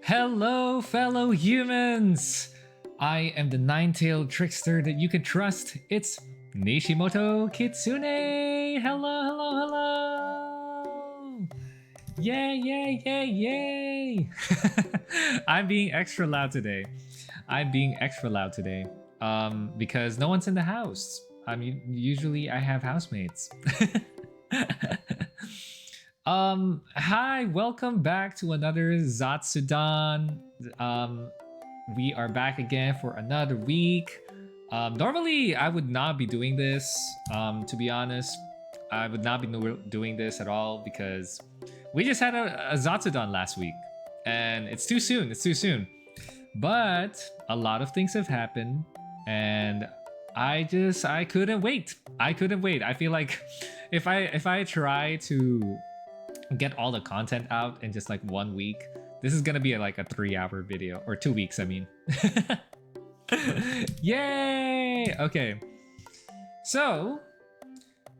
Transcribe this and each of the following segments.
Hello, fellow humans! I am the nine-tailed trickster that you can trust. It's Nishimoto Kitsune! Hello, hello, hello! Yay, yay, yay, yay! I'm being extra loud today. Because no one's in the house. Usually I have housemates. Hi, welcome back to another Zatsudan. We are back again for another week. Normally I would not be doing this. To be honest, I would not be doing this at all because we just had a Zatsudan last week, and it's too soon. But a lot of things have happened, and I couldn't wait. I feel like if I try to get all the content out in just like 1 week, this is gonna be like a 3-hour video, or 2 weeks, I mean. Yay! Okay, so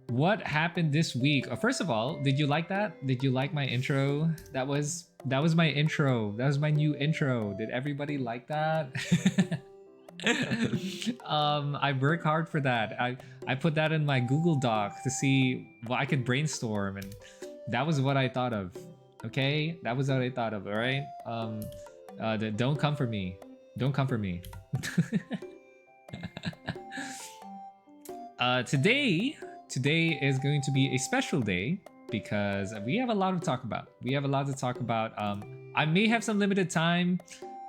what happened this week? First of all, did you like that? Did you like my intro? That was my intro. That was my new intro. Did everybody like that? I work hard for that. I put that in my Google Doc to see what I could brainstorm, and that was what I thought of. Okay, that was what I thought of. All right. Don't come for me. Don't come for me. Today is going to be a special day because we have a lot to talk about. I may have some limited time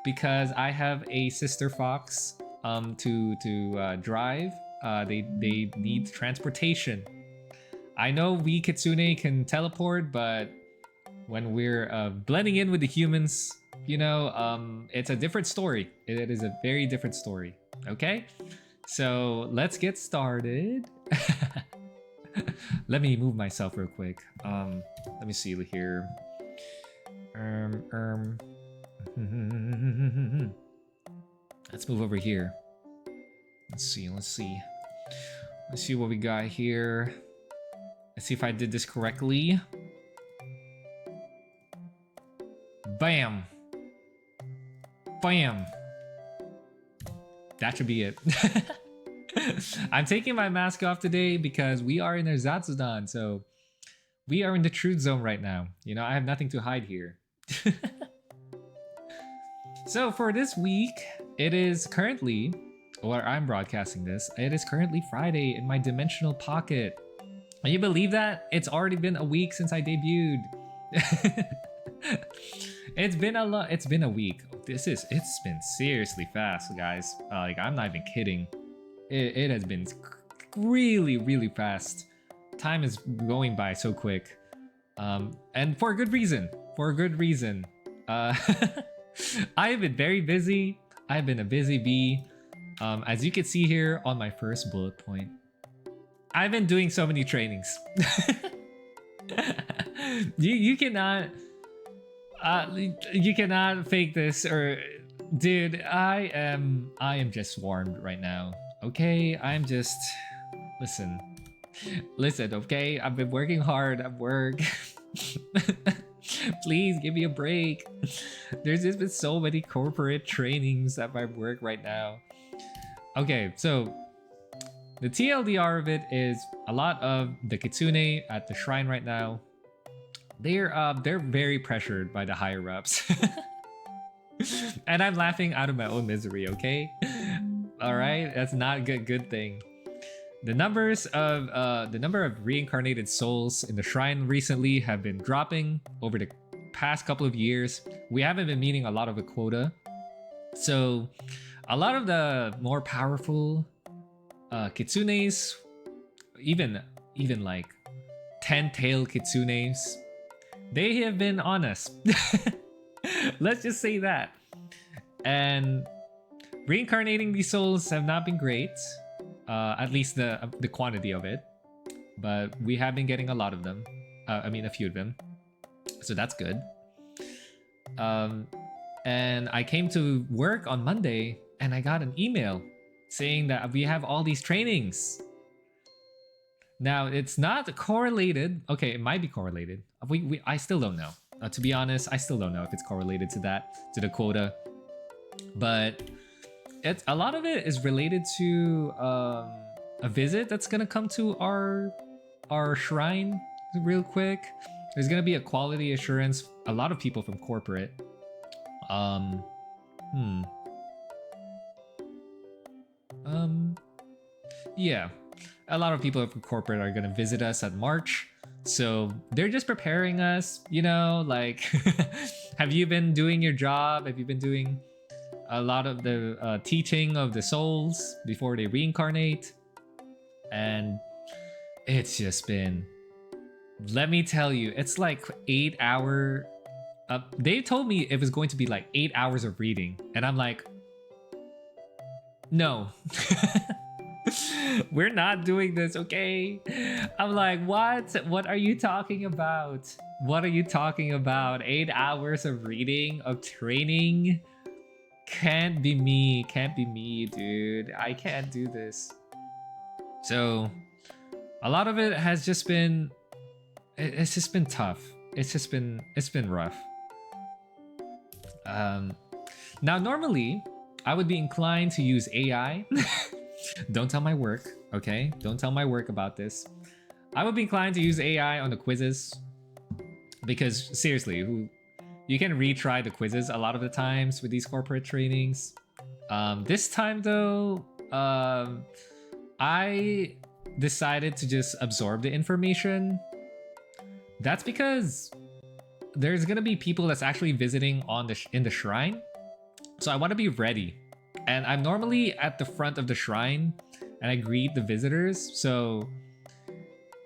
because I have a sister fox to drive. They need transportation. I know we Kitsune can teleport, but when we're blending in with the humans, you know, it's a different story. It is a very different story. Okay, so let's get started. Let me move myself real quick. Let me see here. Let's move over here. Let's see what we got here. Let's see if I did this correctly. Bam. Bam. That should be it. I'm taking my mask off today because we are in a Zatsudan, so we are in the truth zone right now. You know, I have nothing to hide here. So for this week, it is currently, or I'm broadcasting this, it is currently Friday in my dimensional pocket. Can you believe that? It's already been a week since I debuted. It's been a week. It's been seriously fast, guys. Like, I'm not even kidding. It has been really, really fast. Time is going by so quick. And for a good reason. I have been very busy. I've been a busy bee. As you can see here on my first bullet point, I've been doing so many trainings. you cannot fake this, or dude, I am just swarmed right now. Okay, I'm just listen, okay, I've been working hard at work. Please give me a break. There's just been so many corporate trainings at my work right now. Okay, so the TLDR of it is a lot of the Kitsune at the shrine right now. They're very pressured by the higher ups. And I'm laughing out of my own misery, okay? Alright, that's not a good thing. The number of reincarnated souls in the shrine recently have been dropping over the past couple of years. We haven't been meeting a lot of the quota. So a lot of the more powerful kitsunes, even like 10-tailed kitsunes, they have been on us. Let's just say that. And reincarnating these souls have not been great, at least the quantity of it, but we have been getting a lot of them. I mean, a few of them, so that's good. And I came to work on Monday and I got an email saying that we have all these trainings. Now, it's not correlated. Okay, it might be correlated. I still don't know. To be honest, I still don't know if it's correlated to that, to the quota. But it's a lot of it is related to a visit that's gonna come to our shrine real quick. There's gonna be a quality assurance. A lot of people from corporate. Yeah, a lot of people from corporate are gonna visit us at March. So they're just preparing us, you know, like, have you been doing your job? Have you been doing a lot of the teaching of the souls before they reincarnate? And it's just been, let me tell you, it's like 8 hour. They told me it was going to be like 8 hours of reading, and I'm like, no. We're not doing this, okay? I'm like, what are you talking about? What are you talking about? 8 hours of reading, of training? Can't be me, dude. I can't do this. So a lot of it has just been, it's just been tough. It's been rough. Now normally I would be inclined to use AI. Don't tell my work, okay? Don't tell my work about this. I would be inclined to use AI on the quizzes, because seriously, you can retry the quizzes a lot of the times with these corporate trainings. This time though, I decided to just absorb the information. That's because there's gonna be people that's actually visiting in the shrine, so I want to be ready. And I'm normally at the front of the shrine and I greet the visitors. So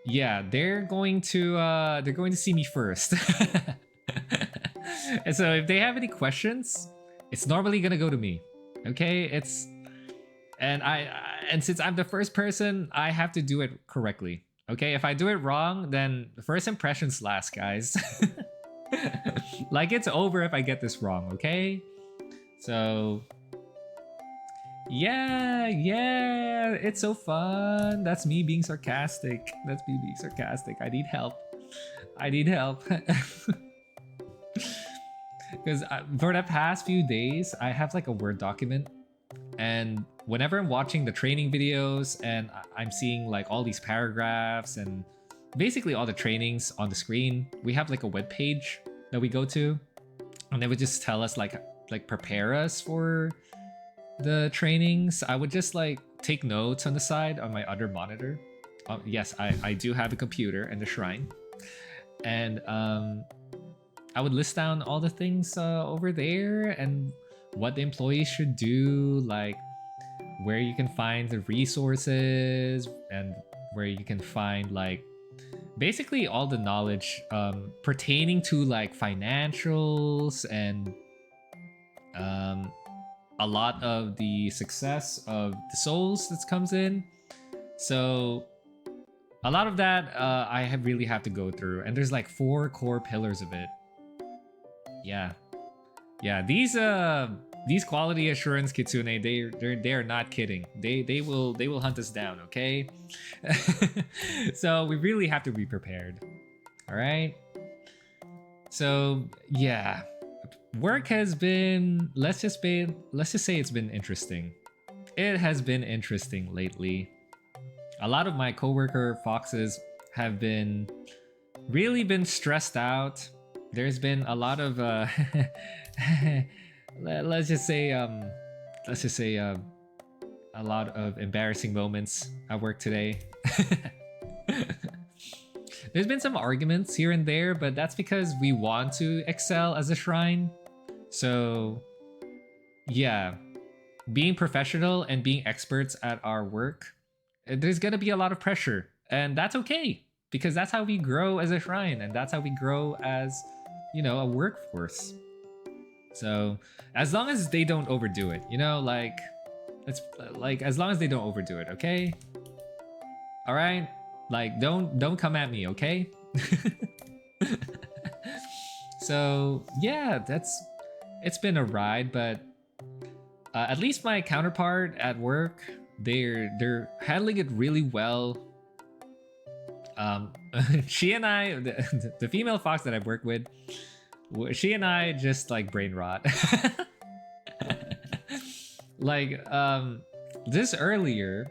yeah, they're going to see me first. And so if they have any questions, it's normally gonna go to me. Okay, and since I'm the first person, I have to do it correctly. Okay, if I do it wrong, then the first impressions last, guys. Like, it's over if I get this wrong, okay? So yeah, it's so fun. That's me being sarcastic. I need help. Because for the past few days, I have like a Word document, and whenever I'm watching the training videos and I'm seeing like all these paragraphs and basically all the trainings on the screen, we have like a web page that we go to, and they would just tell us like prepare us for the trainings. I would just like take notes on the side on my other monitor. Yes, I do have a computer in the shrine, and I would list down all the things over there and what the employees should do, like where you can find the resources and where you can find like basically all the knowledge pertaining to like financials and a lot of the success of the souls that comes in. So a lot of that I really have to go through, and there's like 4 core pillars of it. Yeah, these quality assurance kitsune, they're not kidding. They will hunt us down, okay? So we really have to be prepared. All right. So yeah, work has been, let's just say it's been interesting. It has been interesting lately. A lot of my coworker foxes have been really been stressed out. There's been a lot of let's just say a lot of embarrassing moments at work today. There's been some arguments here and there, but that's because we want to excel as a shrine. So yeah, being professional and being experts at our work, there's gonna be a lot of pressure, and that's okay, because that's how we grow as a shrine, and that's how we grow as, you know, a workforce. So as long as they don't overdo it, you know, like, it's like, as long as they don't overdo it, okay? All right, like, don't come at me, okay? So yeah, it's been a ride, but at least my counterpart at work, they're handling it really well. She and I, the female fox that I've worked with, She and I just like brain rot. Like this earlier,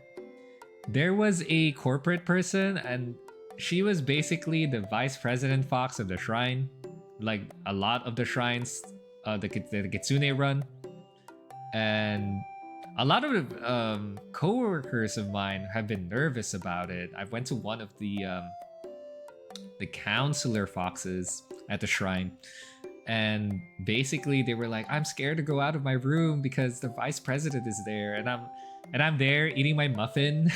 there was a corporate person and she was basically the vice president fox of the shrine. Like a lot of the shrines the Kitsune run. And a lot of co-workers of mine have been nervous about it. I went to one of the counselor foxes at the shrine, and basically they were like, I'm scared to go out of my room because the vice president is there, and I'm there eating my muffin.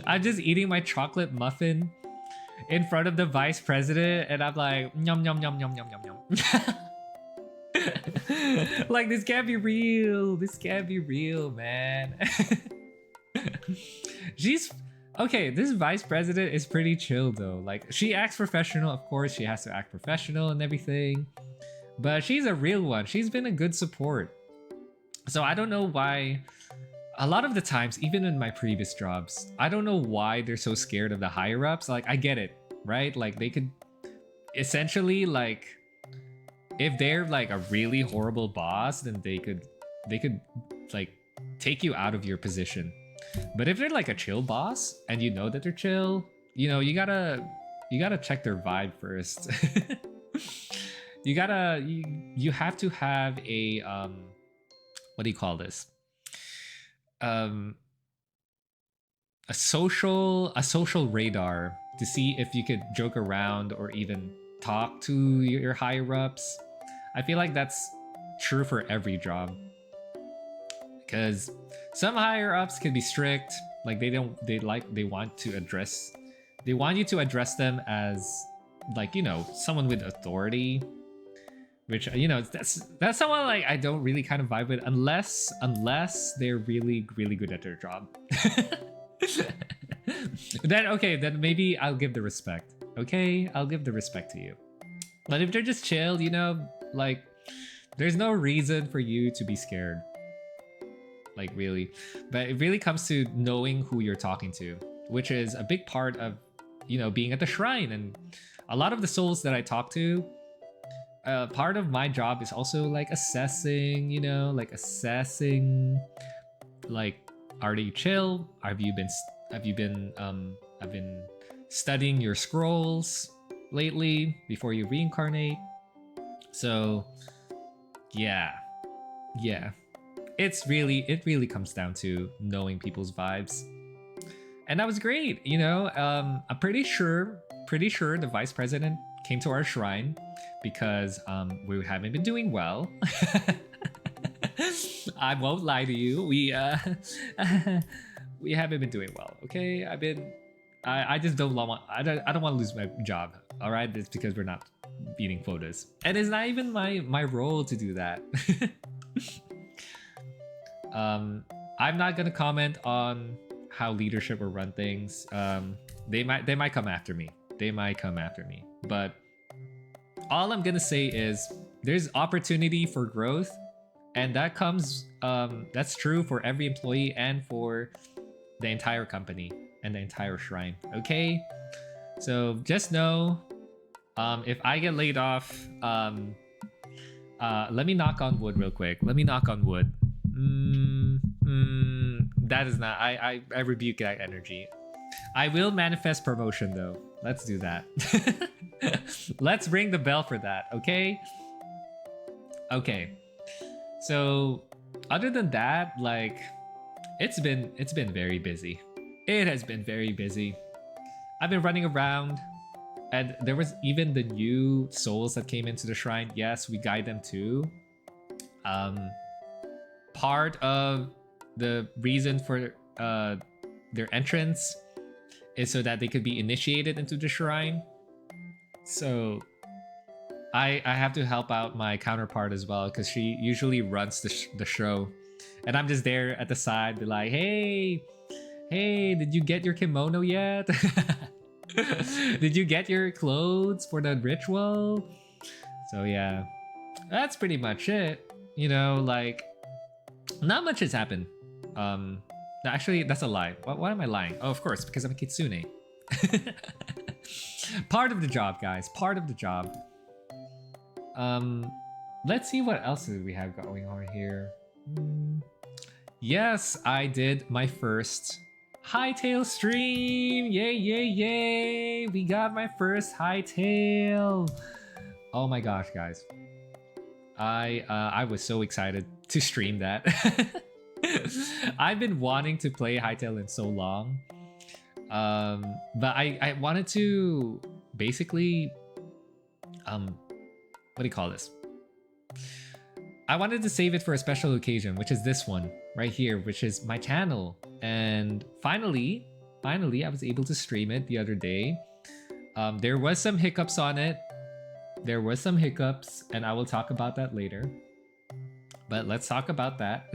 I'm just eating my chocolate muffin in front of the vice president, and I'm like, yum yum yum yum yum yum yum. Like, this can't be real. This can't be real, man. She's okay. This vice president is pretty chill though. Like, she acts professional. Of course, she has to act professional and everything. But she's a real one. She's been a good support. So I don't know why. A lot of the times, even in my previous jobs, I don't know why they're so scared of the higher ups. Like, I get it, right? Like, they could essentially, like, if they're like a really horrible boss, then they could like take you out of your position. But if they're like a chill boss and you know that they're chill, you know, you gotta check their vibe first. You have to have a what do you call this? A social radar to see if you could joke around or even talk to your higher ups. I feel like that's true for every job, because some higher ups can be strict. Like, they want you to address them as, like, you know, someone with authority, which, you know, that's someone like I don't really kind of vibe with unless they're really good at their job. Then maybe I'll give the respect. Okay, I'll give the respect to you. But if they're just chill, you know, like, there's no reason for you to be scared. Like, really. But it really comes to knowing who you're talking to, which is a big part of, you know, being at the shrine. And a lot of the souls that I talk to, part of my job is also like assessing, you know, like are they chill? I've been studying your scrolls lately before you reincarnate. So yeah, it really comes down to knowing people's vibes. And that was great, you know. I'm pretty sure the vice president came to our shrine because we haven't been doing well. I won't lie to you, we haven't been doing well. Okay, I just don't want to lose my job. All right, it's because we're not beating quotas, and it's not even my role to do that. I'm not gonna comment on how leadership will run things. They might come after me. But all I'm gonna say is there's opportunity for growth, and that comes that's true for every employee and for the entire company and the entire shrine. Okay, so just know, if I get laid off, let me knock on wood real quick. Let me knock on wood. That is not, I rebuke that energy. I will manifest promotion though. Let's do that. Let's ring the bell for that. Okay, so other than that, like, it's been very busy. It has been very busy. I've been running around, and there was even the new souls that came into the shrine. Yes, we guide them too. Part of the reason for their entrance is so that they could be initiated into the shrine. So I have to help out my counterpart as well, because she usually runs the show, and I'm just there at the side, be like, hey, did you get your kimono yet? Did you get your clothes for the ritual? So yeah, that's pretty much it. You know, like, not much has happened. Actually, that's a lie. Why am I lying? Oh, of course, because I'm a kitsune. Part of the job, guys. Part of the job. Let's see what else we have going on here. Yes, I did my first hightail stream. Yay, yay, yay! We got my first hightail. Oh my gosh, guys. I was so excited to stream that. I've been wanting to play hightail in so long. But I wanted to basically what do you call this? I wanted to save it for a special occasion, which is this one right here, which is my channel. And finally, I was able to stream it the other day. There was some hiccups on it. There was some hiccups, and I will talk about that later. But let's talk about that.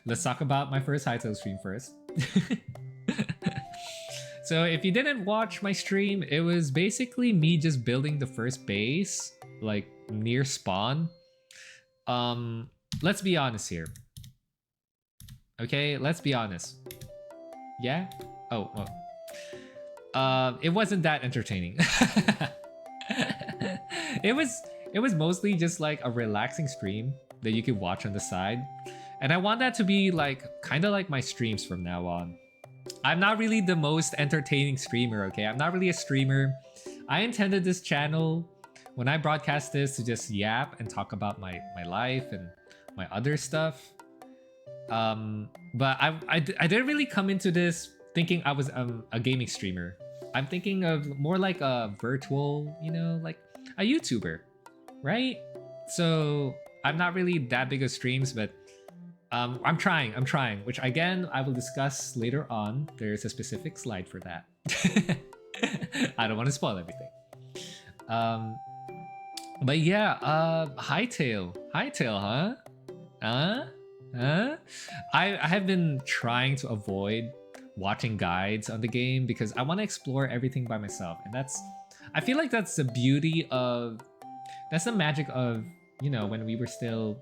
Let's talk about my first hightail stream first. So if you didn't watch my stream, it was basically me just building the first base, like near spawn. Let's be honest here. Okay, let's be honest. Yeah? Oh. It wasn't that entertaining. It was mostly just like a relaxing stream that you could watch on the side. And I want that to be like kind of like my streams from now on. I'm not really the most entertaining streamer, okay? I'm not really a streamer. I intended this channel when I broadcast this to just yap and talk about my life and my other stuff. But I didn't really come into this thinking I was a gaming streamer. I'm thinking of more like a virtual, you know, like a YouTuber, right? So I'm not really that big of streams, but I'm trying, which again, I will discuss later on. There's a specific slide for that. I don't want to spoil everything. But yeah, hightail, huh? I have been trying to avoid watching guides on the game because I want to explore everything by myself, and I feel like that's the beauty of, that's the magic of, you know, when we were still,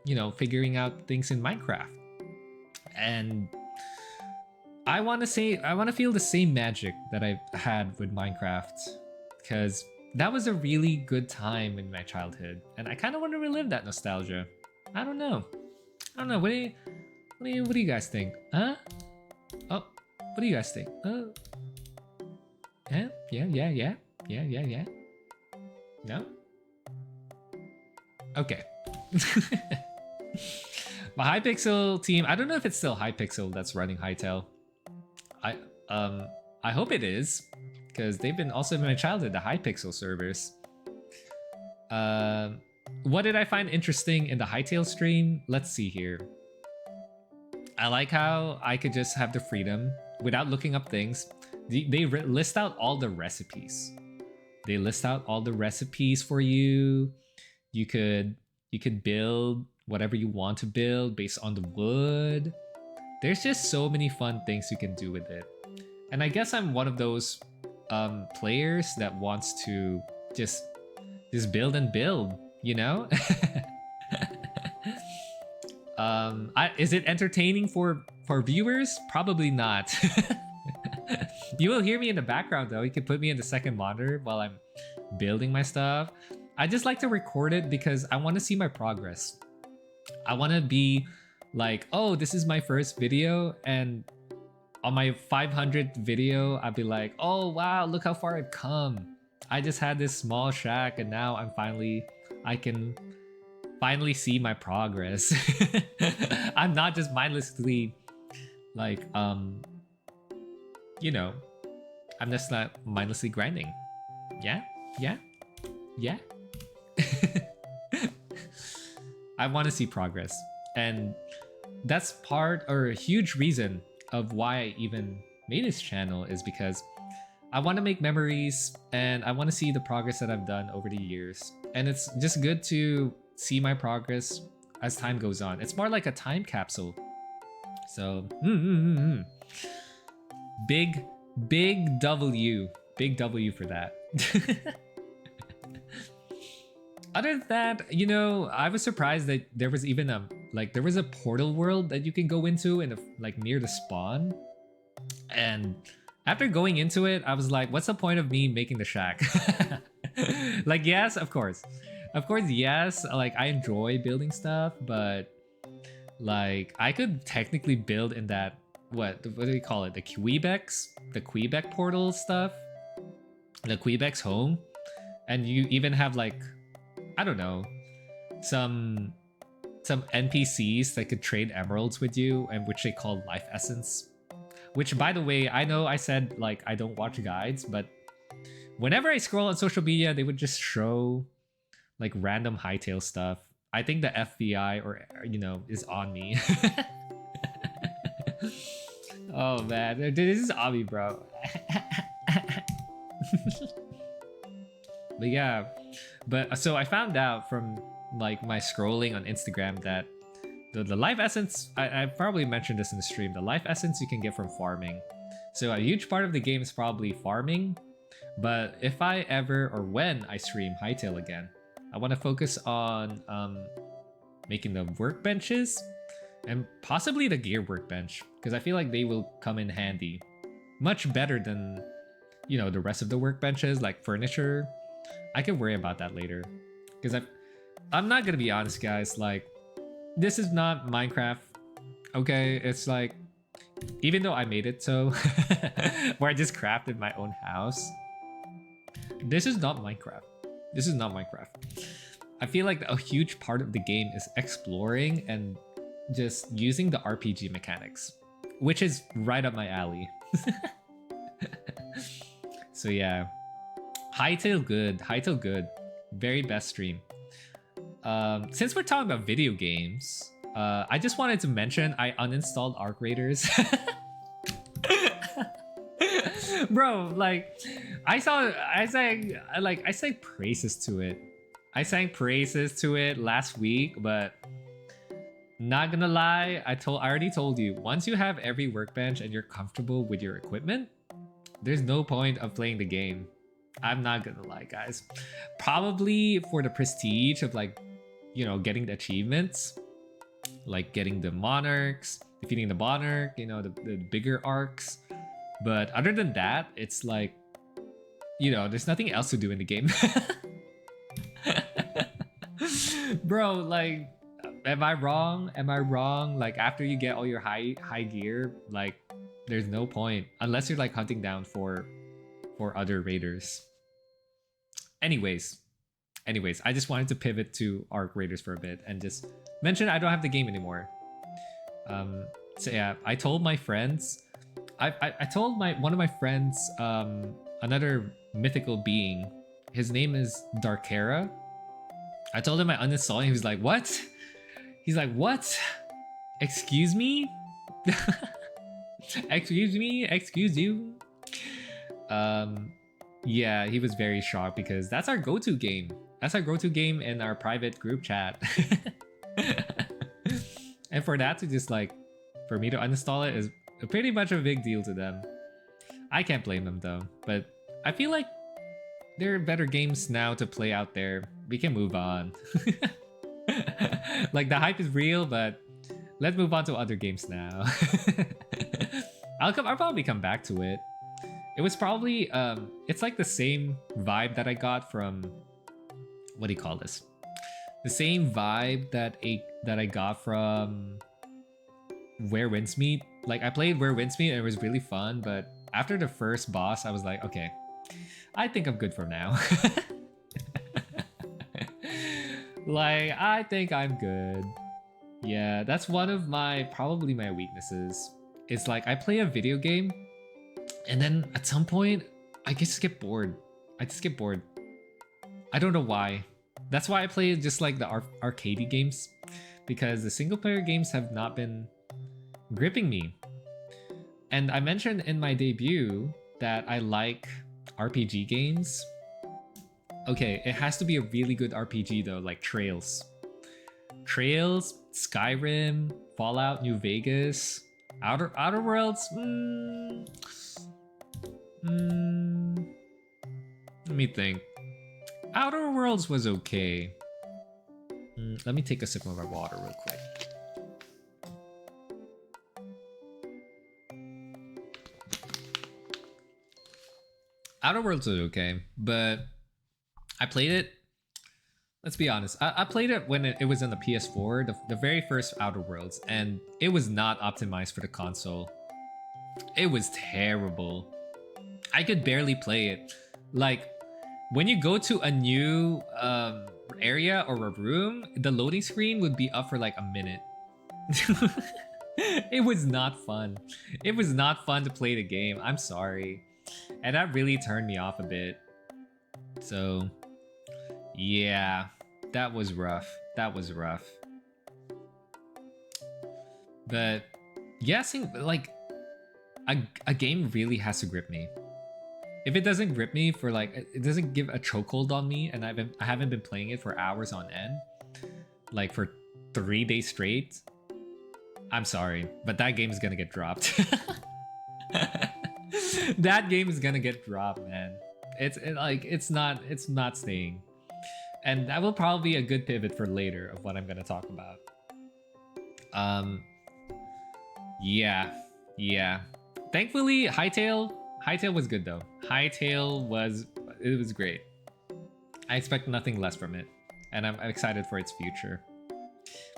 you know, figuring out things in Minecraft. And I want to feel the same magic that I had with Minecraft, because that was a really good time in my childhood, and I kind of want to relive that nostalgia. I don't know. What do you guys think? Huh? Oh, what do you guys think? Yeah. No? Okay. My Hypixel team, I don't know if it's still Hypixel that's running Hightail. I hope it is, because they've been also in my childhood, the Hypixel servers. What did I find interesting in the Hightail stream? Let's see here. I like how I could just have the freedom without looking up things. They list out all the recipes. They list out all the recipes for you. You could build whatever you want to build based on the wood. There's just so many fun things you can do with it. And I guess I'm one of those players that wants to just build and build, you know? Is it entertaining for viewers? Probably not. You will hear me in the background though. You can put me in the second monitor while I'm building my stuff. I just like to record it because I want to see my progress. I want to be like, oh, this is my first video, and on my 500th video, I'll be like, oh wow, look how far I've come. I just had this small shack and now I can finally see my progress. I'm not just mindlessly like, you know, I'm just not mindlessly grinding. Yeah. I want to see progress, and that's part, or a huge reason of why I even made this channel, is because I want to make memories and I want to see the progress that I've done over the years. And it's just good to see my progress as time goes on. It's more like a time capsule. So, big W for that. Other than that, you know, I was surprised that there was even there was a portal world that you can go into in like near the spawn. And after going into it, I was like, what's the point of me making the shack? Like, yes, of course. Of course, yes, like I enjoy building stuff, but like I could technically build in that what do we call it? The Quebec portal stuff, the Quebec's home, and you even have like I don't know some NPCs that could trade emeralds with you, and which they call life essence. Which, by the way, I know I said like I don't watch guides, but whenever I scroll on social media, they would just show like random hightail stuff. I think the FBI or is on me. Oh man, dude, this is Abi, bro. But yeah, but so I found out from like my scrolling on Instagram that the life essence, I probably mentioned this in the stream, the life essence you can get from farming. So a huge part of the game is probably farming, but if I ever or when I stream Hytale again, I want to focus on making the workbenches and possibly the gear workbench, because I feel like they will come in handy much better than the rest of the workbenches like furniture. I can worry about that later, because I'm not gonna be honest, guys, like this is not Minecraft, okay? It's like, even though I made it so where I just crafted my own house, this is not Minecraft. This is not Minecraft. I feel like a huge part of the game is exploring and just using the RPG mechanics, which is right up my alley. So yeah, Hytale good, very best stream. Since we're talking about video games, I just wanted to mention I uninstalled Arc Raiders. Bro, like I sang praises to it. I sang praises to it last week, but not gonna lie, I already told you, once you have every workbench and you're comfortable with your equipment, there's no point of playing the game. I'm not gonna lie, guys. Probably for the prestige of like, getting the achievements, like getting the monarchs, defeating the monarch, the bigger arcs. But other than that, it's like, there's nothing else to do in the game. Bro, like, am I wrong? Am I wrong? Like, after you get all your high gear, like, there's no point unless you're like hunting down for other raiders. Anyways, I just wanted to pivot to Arc Raiders for a bit and just mention I don't have the game anymore. So yeah, I told my friends, I told one of my friends, another mythical being, his name is Darkera. I told him I uninstalled. He was like, "What?" He's like, "What? Excuse me? Excuse me? Excuse you?" Yeah, he was very shocked because that's our go-to game. That's our go-to game in our private group chat. And for that to just like, for me to uninstall it is pretty much a big deal to them. I can't blame them though, but I feel like there are better games now to play out there. We can move on. Like the hype is real, but let's move on to other games now. I'll probably come back to it. It was probably it's like the same vibe that I got from, what do you call this? The same vibe that I got from Where Winds Meet. Like I played Where Winds Meet and it was really fun, but after the first boss, I was like, okay, I think I'm good for now. Like, I think I'm good. Yeah, that's one of probably my weaknesses. It's like I play a video game and then at some point I just get bored. I just get bored. I don't know why. That's why I play just like the arcadey games, because the single player games have not been gripping me. And I mentioned in my debut that I like RPG games. Okay, it has to be a really good RPG though, like Trails, Skyrim, Fallout New Vegas, Outer Worlds. Let me think. Outer Worlds was okay. Let me take a sip of my water real quick. Outer Worlds was okay, but I played it Let's be honest. I played it when it was on the PS4, the very first Outer Worlds, and it was not optimized for the console. It was terrible. I could barely play it. Like, when you go to a new area or a room, the loading screen would be up for like a minute. It was not fun. It was not fun to play the game. I'm sorry. And that really turned me off a bit. So, yeah, that was rough. That was rough. But yeah, like a game really has to grip me. If it doesn't grip me for like, it doesn't give a chokehold on me, and I haven't been playing it for hours on end, like for 3 days straight, I'm sorry, but that game is gonna get dropped. That game is gonna get dropped, man. It's not staying, and that will probably be a good pivot for later of what I'm gonna talk about. Yeah. Thankfully, Hytale was good though. Hytale was great. I expect nothing less from it, and I'm excited for its future.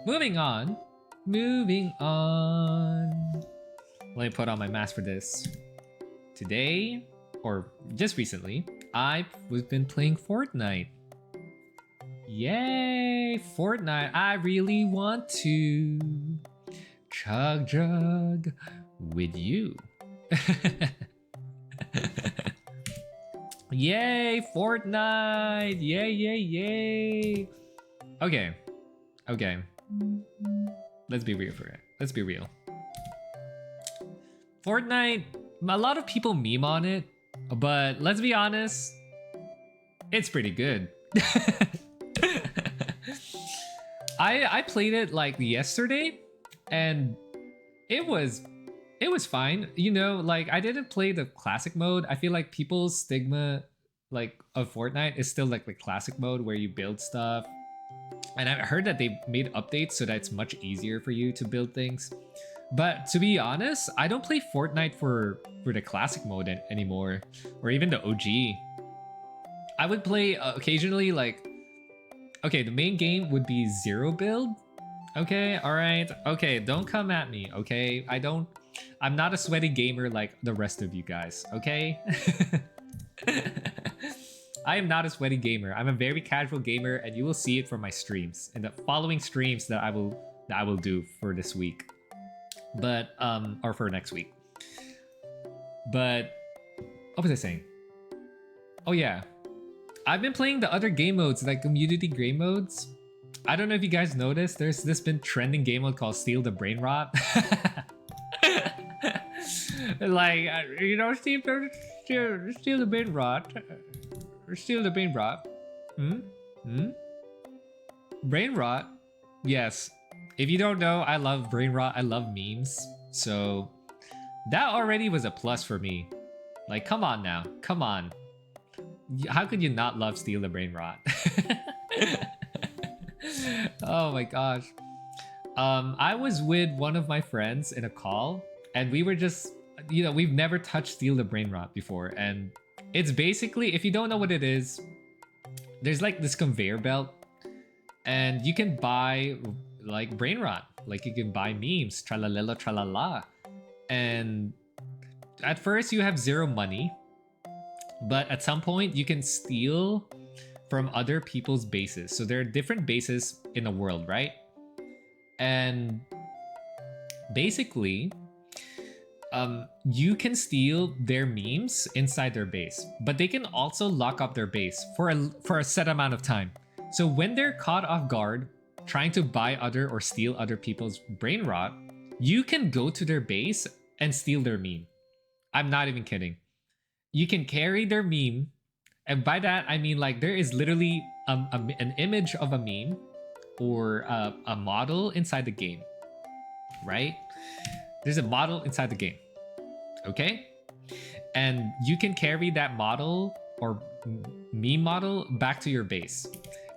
Moving on. Let me put on my mask for this. Today, or just recently, I've been playing Fortnite. Yay, Fortnite! I really want to chug jug with you. Yay, Fortnite! Yay! Okay. Let's be real for it. Let's be real. Fortnite, a lot of people meme on it, but let's be honest, it's pretty good. I played it like yesterday, and it was fine. You know, like I didn't play the classic mode. I feel like people's stigma like of Fortnite is still like the classic mode where you build stuff. And I've heard that they made updates so that it's much easier for you to build things. But to be honest, I don't play Fortnite for the classic mode anymore, or even the OG. I would play occasionally like, okay, the main game would be zero build. Okay, all right. Okay, don't come at me, okay? I'm not a sweaty gamer like the rest of you guys, okay? I am not a sweaty gamer. I'm a very casual gamer, and you will see it from my streams and the following streams that I will do for this week. But or for next week. But what was I saying? Oh yeah. I've been playing the other game modes, like community game modes. I don't know if you guys noticed, there's this been trending game mode called Steal the Brain Rot. Like, you know, steal the brain rot. Steal the brain rot. Brain rot? Yes. If you don't know, I love brain rot. I love memes. So that already was a plus for me. Like, come on now. Come on. How could you not love Steal the Brain Rot? Oh my gosh. I was with one of my friends in a call, and we were just, you know, we've never touched Steal the Brain Rot before, and it's basically, if you don't know what it is, there's like this conveyor belt, and you can buy like brain rot, like you can buy memes, tralalelo tralala, and at first you have zero money, but at some point you can steal from other people's bases. So there are different bases in the world, right? And basically, you can steal their memes inside their base, but they can also lock up their base for a set amount of time. So when they're caught off guard trying to buy other or steal other people's brain rot, you can go to their base and steal their meme. I'm not even kidding. You can carry their meme, and by that I mean like there is literally an image of a meme or a model inside the game, right? There's a model inside the game, okay? And you can carry that model or meme model back to your base,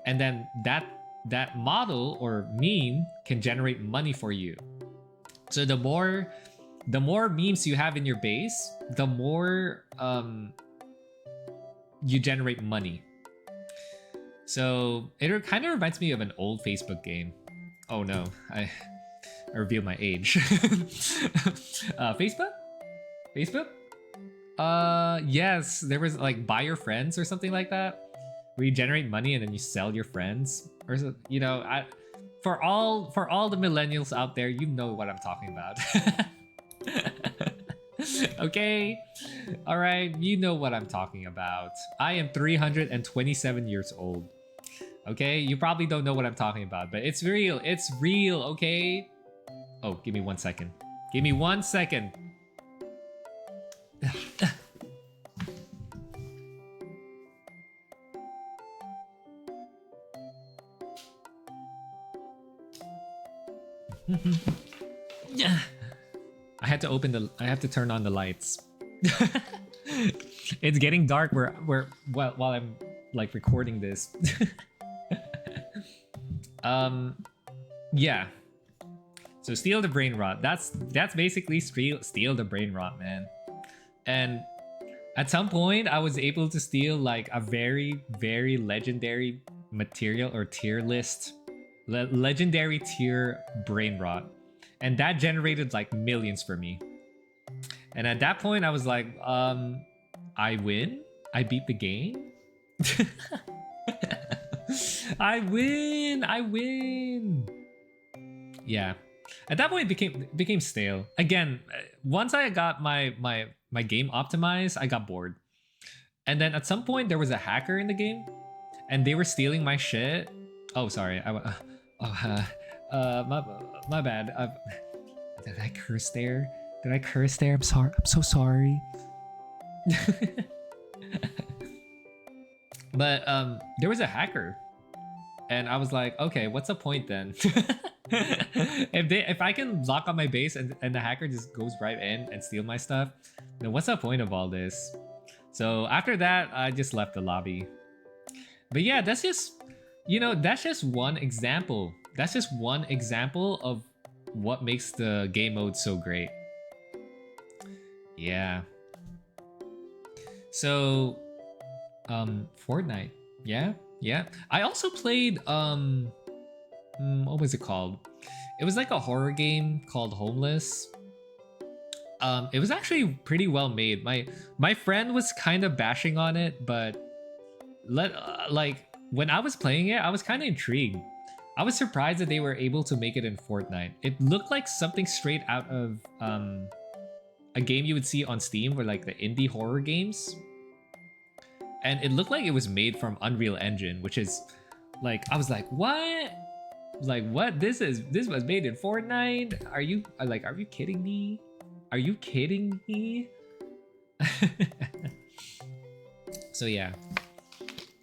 and then that model or meme can generate money for you. So the more memes you have in your base, the more you generate money. So it kind of reminds me of an old Facebook game. Oh no, I revealed my age. Facebook? Facebook? Yes, there was like buy your friends or something like that, where you generate money and then you sell your friends, or you know, for all the millennials out there, you know what I'm talking about. Okay, all right, you know what I'm talking about. I am 327 years old. Okay, you probably don't know what I'm talking about, but it's real. It's real. Okay. Oh, give me 1 second. Give me 1 second. Yeah. I had to turn on the lights. It's getting dark while I'm like recording this. Yeah. So steal the brain rot. That's basically steal the brain rot, man. And at some point I was able to steal like a very, very legendary material or tier list. Legendary tier brain rot. And that generated like millions for me. And at that point I was like, I win? I beat the game? I win! Yeah. At that point it became stale. Again, once I got my game optimized, I got bored. And then at some point there was a hacker in the game and they were stealing my shit. Oh, sorry. My bad. Did I curse there? I'm sorry. I'm so sorry. But there was a hacker, and I was like, okay, what's the point then? If I can lock on my base and the hacker just goes right in and steal my stuff, then what's the point of all this? So after that, I just left the lobby. But yeah, that's just, you know, that's just one example. That's just one example of what makes the game mode so great. Yeah. So, Fortnite. Yeah. I also played, what was it called? It was like a horror game called Homeless. It was actually pretty well made. My friend was kind of bashing on it, but like when I was playing it, I was kind of intrigued. I was surprised that they were able to make it in Fortnite. It looked like something straight out of a game you would see on Steam, or like the indie horror games. And it looked like it was made from Unreal Engine, which is like, I was like, what? Like, what? This was made in Fortnite? Are you kidding me? Are you kidding me? So yeah.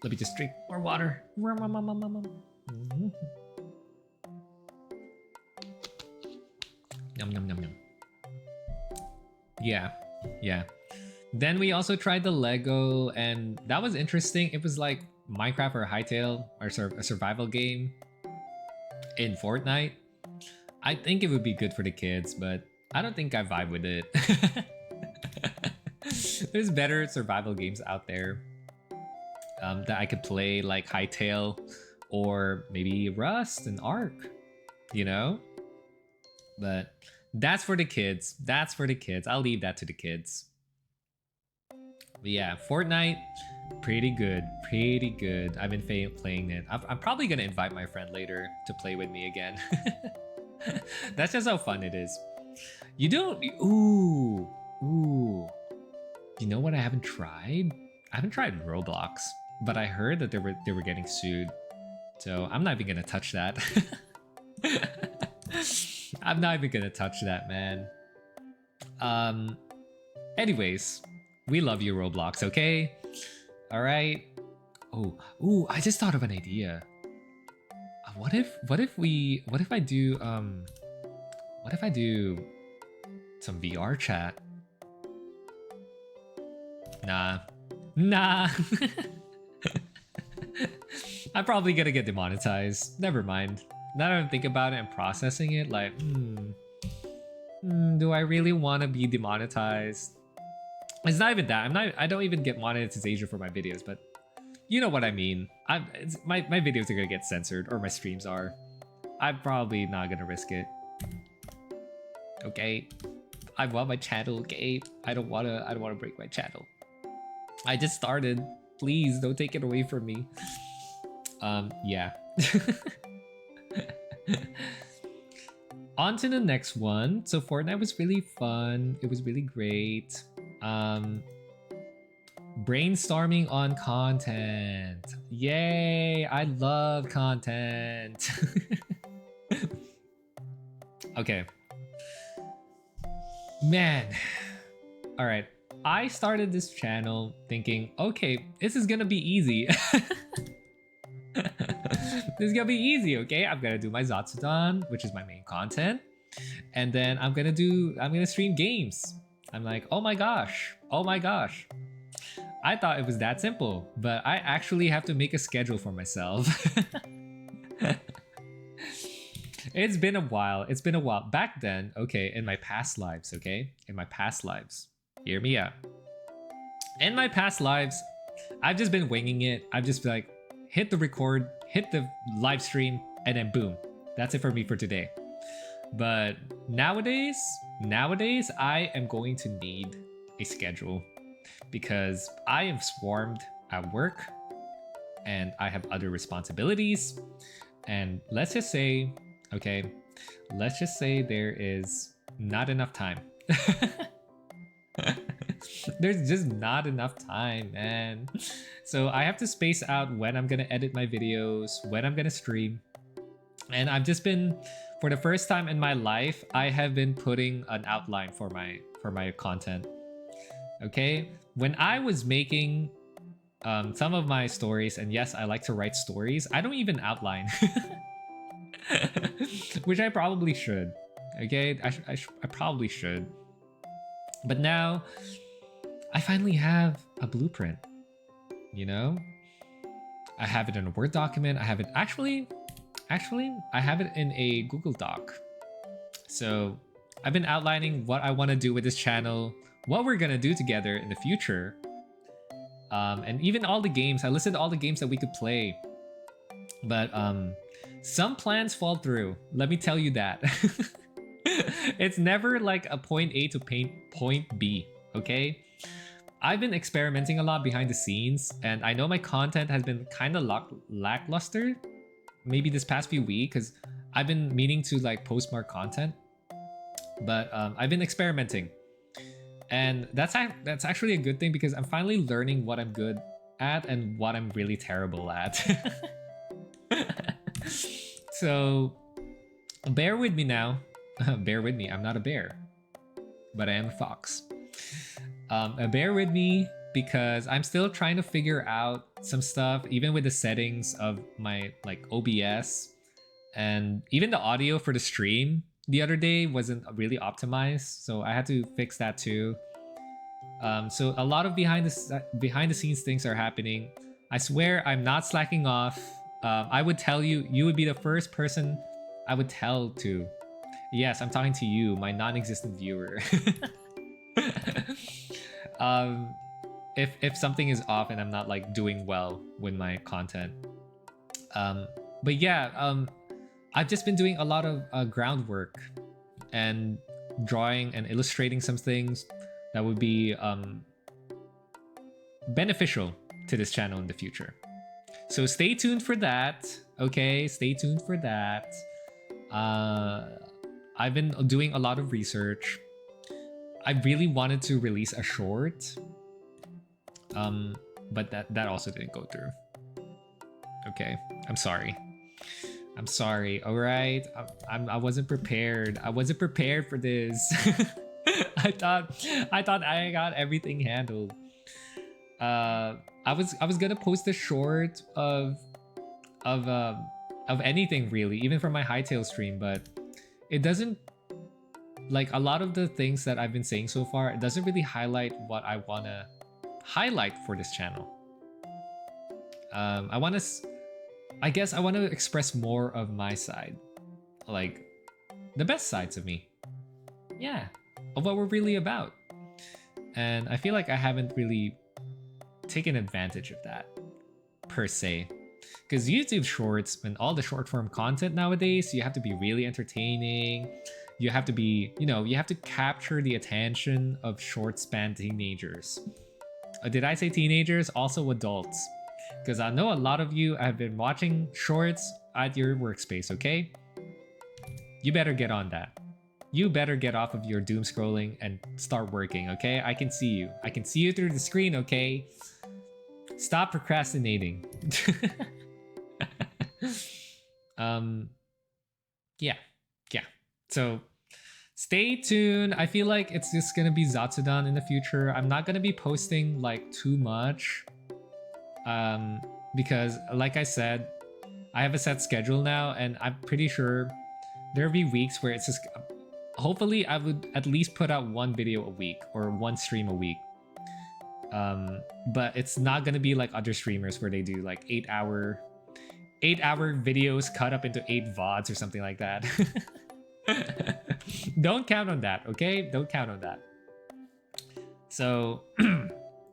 Let me just drink more water. Yum, yum, yum, yum. Yeah. Then we also tried the Lego, and that was interesting. It was like Minecraft or Hytale, or a survival game in Fortnite. I think it would be good for the kids, but I don't think I vibe with it. There's better survival games out there that I could play, like Hytale or maybe Rust and Ark, you know? But that's for the kids. That's for the kids. I'll leave that to the kids. But yeah, Fortnite, pretty good. Pretty good. I've been playing it. I'm probably going to invite my friend later to play with me again. That's just how fun it is. You don't... Ooh. You know what I haven't tried? I haven't tried Roblox, but I heard that they were getting sued. So I'm not even going to touch that. I'm not even gonna touch that, man. Anyways, we love you, Roblox, okay? Alright. Oh, I just thought of an idea. What if I do some VR chat? Nah. I'm probably gonna get demonetized. Never mind. Now that I think about it and processing it, like, do I really want to be demonetized? It's not even that. I don't even get monetization for my videos, but You know what I mean. My videos are gonna get censored, or my streams are. I'm probably not gonna risk it. Okay, I want my channel. Okay, I don't wanna break my channel. I just started. Please don't take it away from me. Yeah. On to the next one. So Fortnite was really fun. It was really great. Brainstorming on content. Yay! I love content. Okay. Man. All right. I started this channel thinking, okay, this is gonna be easy. This is gonna be easy, okay? I'm gonna do my Zatsudan, which is my main content. And then I'm gonna stream games. I'm like, oh my gosh. I thought it was that simple, but I actually have to make a schedule for myself. It's been a while. Back then, okay, in my past lives, hear me out. In my past lives, I've just been winging it. I've just like hit the record, hit the live stream, and then boom. That's it for me for today. But nowadays, I am going to need a schedule because I am swarmed at work and I have other responsibilities. And let's just say there is not enough time. There's just not enough time, man. So I have to space out when I'm gonna edit my videos, when I'm gonna stream. And I've just been, for the first time in my life, I have been putting an outline for my content. Okay? When I was making some of my stories, and yes, I like to write stories, I don't even outline. Which I probably should. Okay? I probably should. But now, I finally have a blueprint. You know? I have it in a Word document. I have it actually, I have it in a Google Doc. So I've been outlining what I want to do with this channel, what we're gonna do together in the future. And even all the games. I listed all the games that we could play. But some plans fall through. Let me tell you that. It's never like a point A to point B, okay? I've been experimenting a lot behind the scenes, and I know my content has been kind of lackluster maybe this past few weeks because I've been meaning to like post more content. But I've been experimenting. And that's actually a good thing because I'm finally learning what I'm good at and what I'm really terrible at. So bear with me now. Bear with me. I'm not a bear, but I am a fox. Bear with me because I'm still trying to figure out some stuff, even with the settings of my like OBS, and even the audio for the stream the other day wasn't really optimized, so I had to fix that too. So a lot of behind the scenes things are happening. I swear I'm not slacking off. I would tell you, you would be the first person I would tell to. Yes, I'm talking to you, my non-existent viewer. If something is off and I'm not like doing well with my content. But yeah, I've just been doing a lot of groundwork and drawing and illustrating some things that would be beneficial to this channel in the future. So stay tuned for that. Okay, stay tuned for that. I've been doing a lot of research. I really wanted to release a short, but that also didn't go through. Okay, I'm sorry. All right, I wasn't prepared. I wasn't prepared for this. I thought I got everything handled. I was gonna post a short of anything really, even from my Hightail stream, but it doesn't, like a lot of the things that I've been saying so far, it doesn't really highlight what I wanna highlight for this channel. I guess I want to express more of my side, like the best sides of me. Yeah, of what we're really about. And I feel like I haven't really taken advantage of that. per se. Because YouTube Shorts and all the short form content nowadays, you have to be really entertaining. You have to be, you have to capture the attention of short span teenagers. Did I say teenagers? Also adults. Because I know a lot of you have been watching shorts at your workspace, okay? You better get on that. You better get off of your doom scrolling and start working, okay? I can see you. I can see you through the screen, okay? Stop procrastinating. Yeah. So stay tuned. I feel like it's just gonna be Zatsudan in the future. I'm not gonna be posting like too much. Because like I said, I have a set schedule now, and I'm pretty sure there'll be weeks where it's just hopefully I would at least put out one video a week or one stream a week. But it's not gonna be like other streamers where they do like 8-hour videos cut up into 8 VODs or something like that. Don't count on that, okay? Don't count on that. So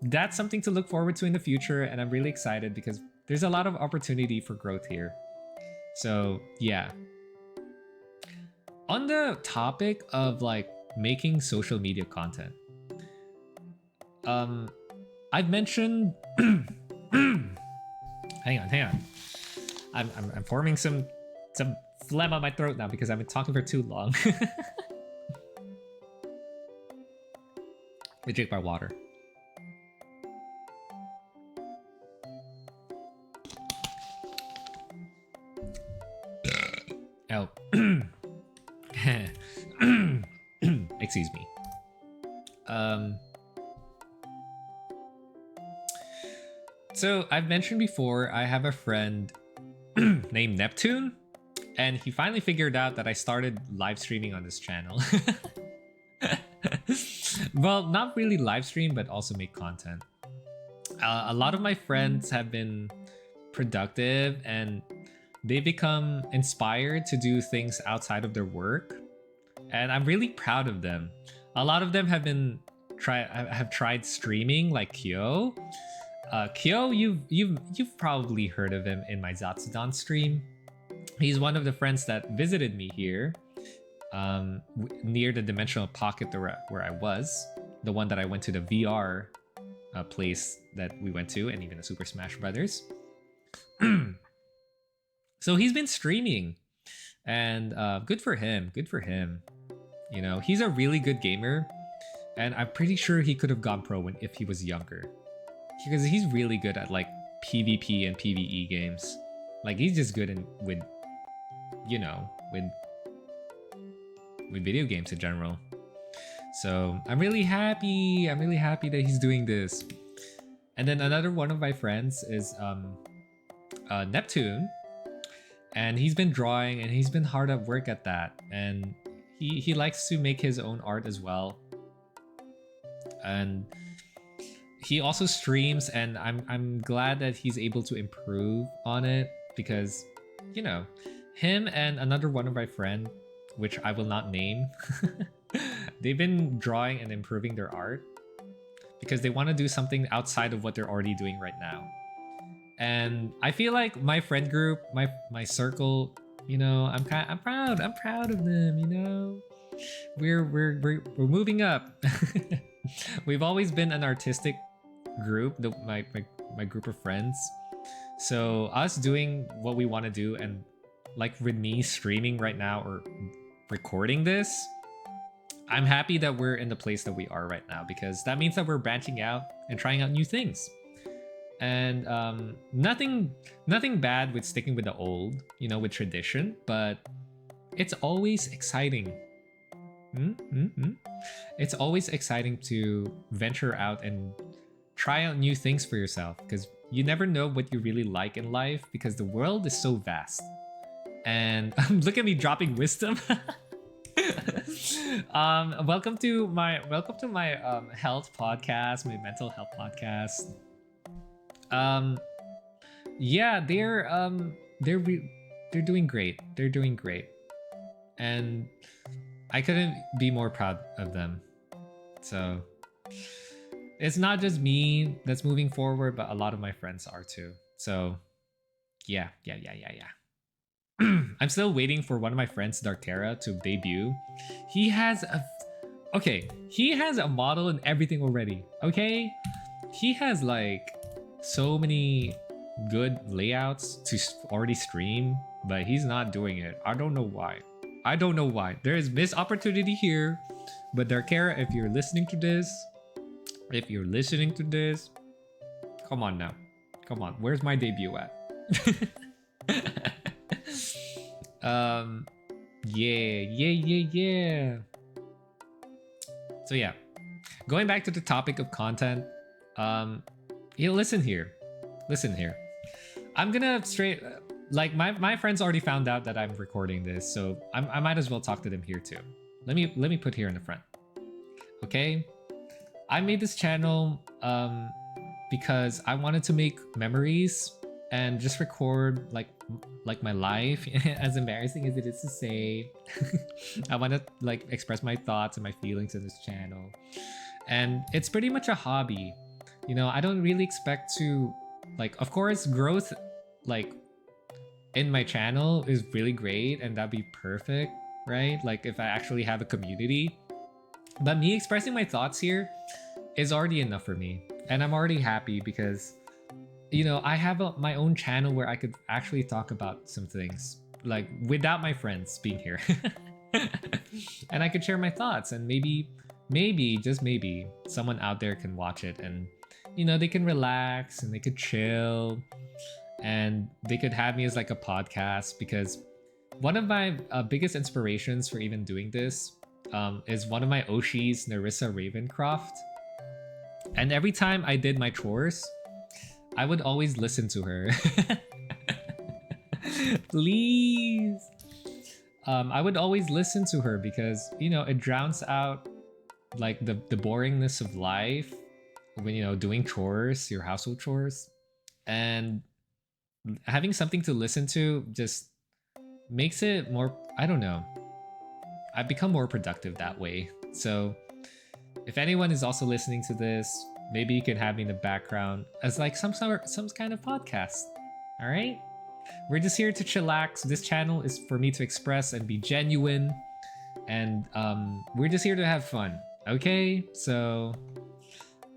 that's something to look forward to in the future, and I'm really excited because there's a lot of opportunity for growth here. So yeah. On the topic of like making social media content, I've mentioned hang on. I'm forming some phlegm on my throat now because I've been talking for too long. I drink my water. Oh. Excuse me. So I've mentioned before, I have a friend named Neptune, and he finally figured out that I started live streaming on this channel. Well, not really live stream, but also make content. A lot of my friends have been productive, and they become inspired to do things outside of their work, and I'm really proud of them. A lot of them have tried streaming, like Kyo. Kyo, you've probably heard of him in my Zatsudan stream. He's one of the friends that visited me here, near the dimensional pocket where I was, the one that I went to the VR place that we went to, and even the Super Smash Brothers. So he's been streaming, and good for him. Good for him. You know, he's a really good gamer, and I'm pretty sure he could have gone pro if he was younger, because he's really good at like PvP and PvE games. Like he's just good with video games in general. So I'm really happy. I'm really happy that he's doing this. And then another one of my friends is Neptune, and he's been drawing, and he's been hard at work at that, and he likes to make his own art as well. And he also streams, and I'm glad that he's able to improve on it, because him and another one of my friends, which I will not name, they've been drawing and improving their art because they want to do something outside of what they're already doing right now. And I feel like my friend group, my circle, I'm proud of them. We're moving up. We've always been an artistic group, my group of friends. So us doing what we want to do, and like with me streaming right now or recording this, I'm happy that we're in the place that we are right now, because that means that we're branching out and trying out new things. And nothing bad with sticking with the old, with tradition, but it's always exciting. It's always exciting to venture out and try out new things for yourself, because you never know what you really like in life, because the world is so vast. And look at me dropping wisdom. Welcome to my health podcast, my mental health podcast. Yeah, they're doing great. They're doing great, and I couldn't be more proud of them. So it's not just me that's moving forward, but a lot of my friends are too. So yeah. I'm still waiting for one of my friends, Darkera, to debut. He has a he has a model and everything already. Okay, he has like so many good layouts to already stream, but he's not doing it. I don't know why. There is missed opportunity here. But Darkera, if you're listening to this, come on now. Come on. Where's my debut at? Yeah. So yeah, going back to the topic of content, listen here. I'm gonna like my friends already found out that I'm recording this, so I might as well talk to them here too. Let me put here in the front. Okay, I made this channel because I wanted to make memories and just record like my life, as embarrassing as it is to say. I want to like express my thoughts and my feelings in this channel, and it's pretty much a hobby. You know, I don't really expect to like, of course, growth like in my channel is really great and that'd be perfect, right? Like if I actually have a community, but me expressing my thoughts here is already enough for me, and I'm already happy because, you know, I have my own channel where I could actually talk about some things like without my friends being here. And I could share my thoughts, and maybe just maybe someone out there can watch it, and you know, they can relax and they could chill, and they could have me as like a podcast. Because one of my biggest inspirations for even doing this is one of my Oshis, Narissa Ravencroft. And every time I did my chores, I would always listen to her. Please. I would always listen to her because, you know, it drowns out like the boringness of life when, you know, doing chores, your household chores. And having something to listen to just makes it more, I don't know. I've become more productive that way. So if anyone is also listening to this, maybe you can have me in the background as like some kind of podcast. All right? We're just here to chillax. This channel is for me to express and be genuine, and we're just here to have fun. Okay? So,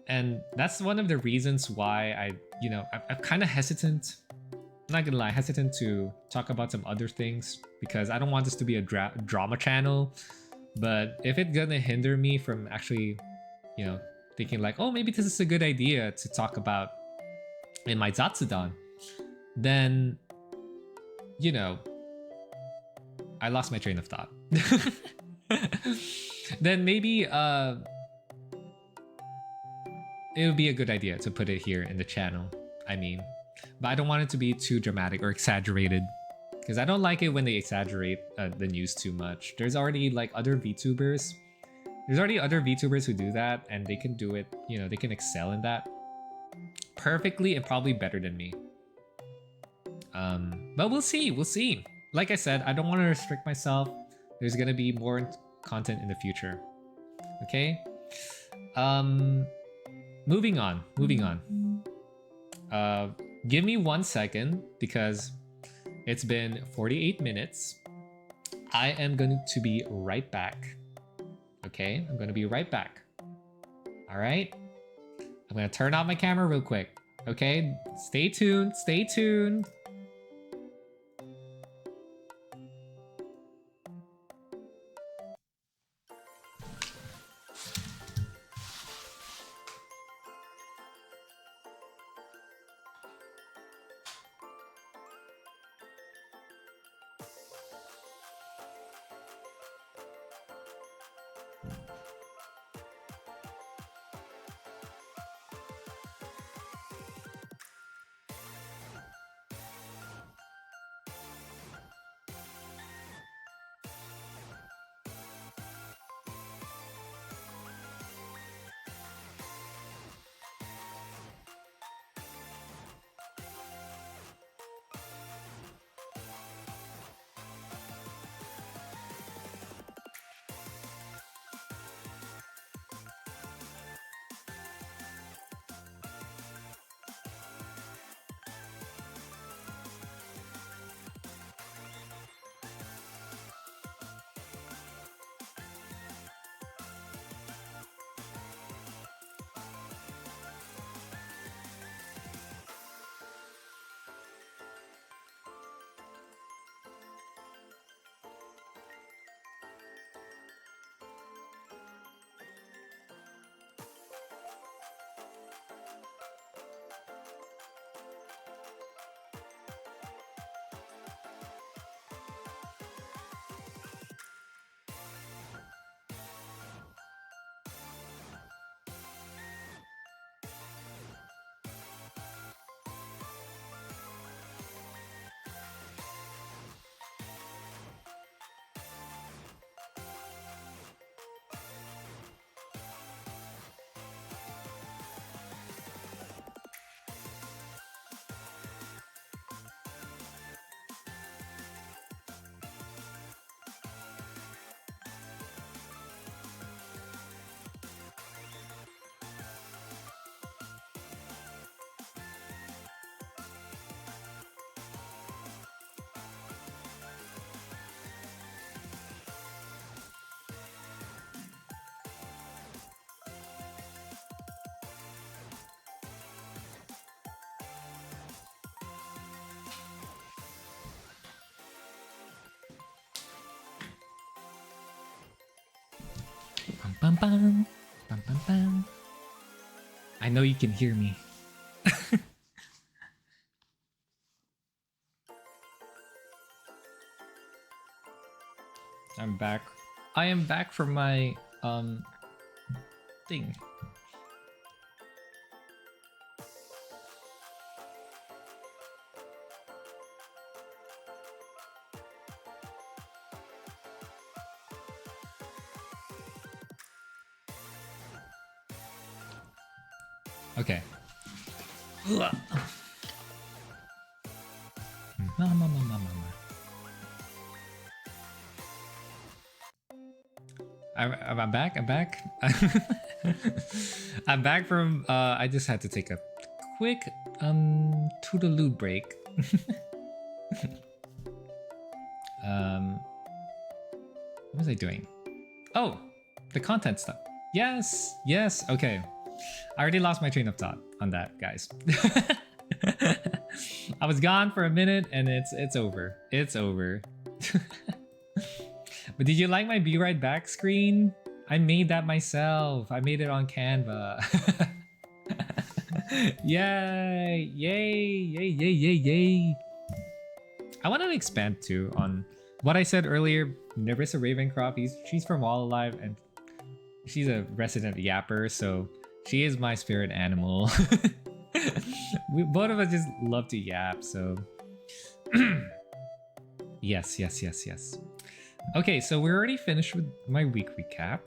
and that's one of the reasons why I'm kind of hesitant. I'm not gonna lie, hesitant to talk about some other things because I don't want this to be a drama channel. But if it's gonna hinder me from actually, you know, thinking like, oh, maybe this is a good idea to talk about in my Zatsudan, then, you know, I lost my train of thought. Then maybe it would be a good idea to put it here in the channel. I mean, but I don't want it to be too dramatic or exaggerated, because I don't like it when they exaggerate the news too much. There's already like other VTubers. There's already other VTubers who do that, and they can do it, you know, they can excel in that perfectly and probably better than me. But we'll see. Like I said, I don't want to restrict myself. There's gonna be more content in the future. Okay? Moving on. Give me 1 second because it's been 48 minutes. I am going to be right back. Okay, I'm gonna be right back. All right, I'm gonna turn off my camera real quick. Okay, stay tuned. bum bum, bum bum bum. I know you can hear me. I'm back. I am back from my thing. Okay. Mama. I'm back. I'm back. I'm back from. I just had to take a quick toodaloo break. What was I doing? Oh, the content stuff. Yes. Okay. I already lost my train of thought on that, guys. I was gone for a minute and it's over. It's over. But did you like my Be Right Back screen? I made that myself. I made it on Canva. Yay. I want to expand too on what I said earlier. Nerissa Ravencroft, she's from All Alive and she's a resident yapper, so she is my spirit animal. We both of us just love to yap, so yes. Okay, so we're already finished with my week recap.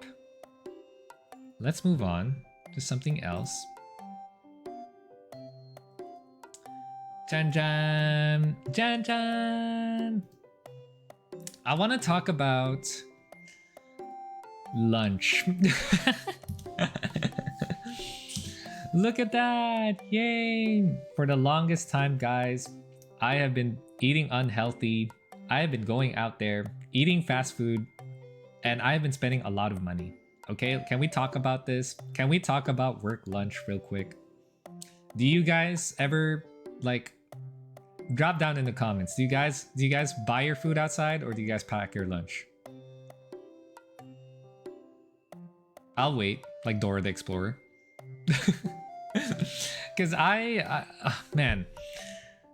Let's move on to something else. Jan. I want to talk about lunch. Look at that! Yay! For the longest time, guys, I have been eating unhealthy. I have been going out there, eating fast food, and I have been spending a lot of money. Okay, can we talk about this? Can we talk about work lunch real quick? Do you guys ever, like, drop down in the comments. Do you guys buy your food outside or do you guys pack your lunch? I'll wait, like Dora the Explorer. Because man,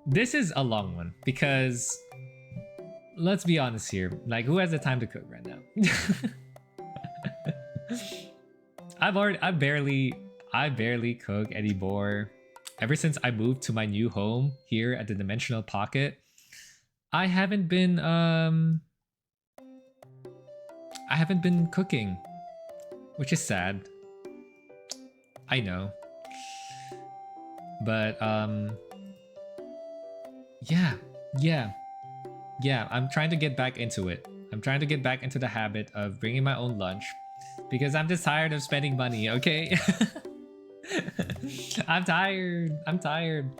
this is a long one because let's be honest here, like who has the time to cook right now? I barely cook anymore. Ever since I moved to my new home here at the Dimensional Pocket, I haven't been cooking, which is sad. I know. But yeah, I'm trying to get back into it. I'm trying to get back into the habit of bringing my own lunch because I'm just tired of spending money, okay? I'm tired.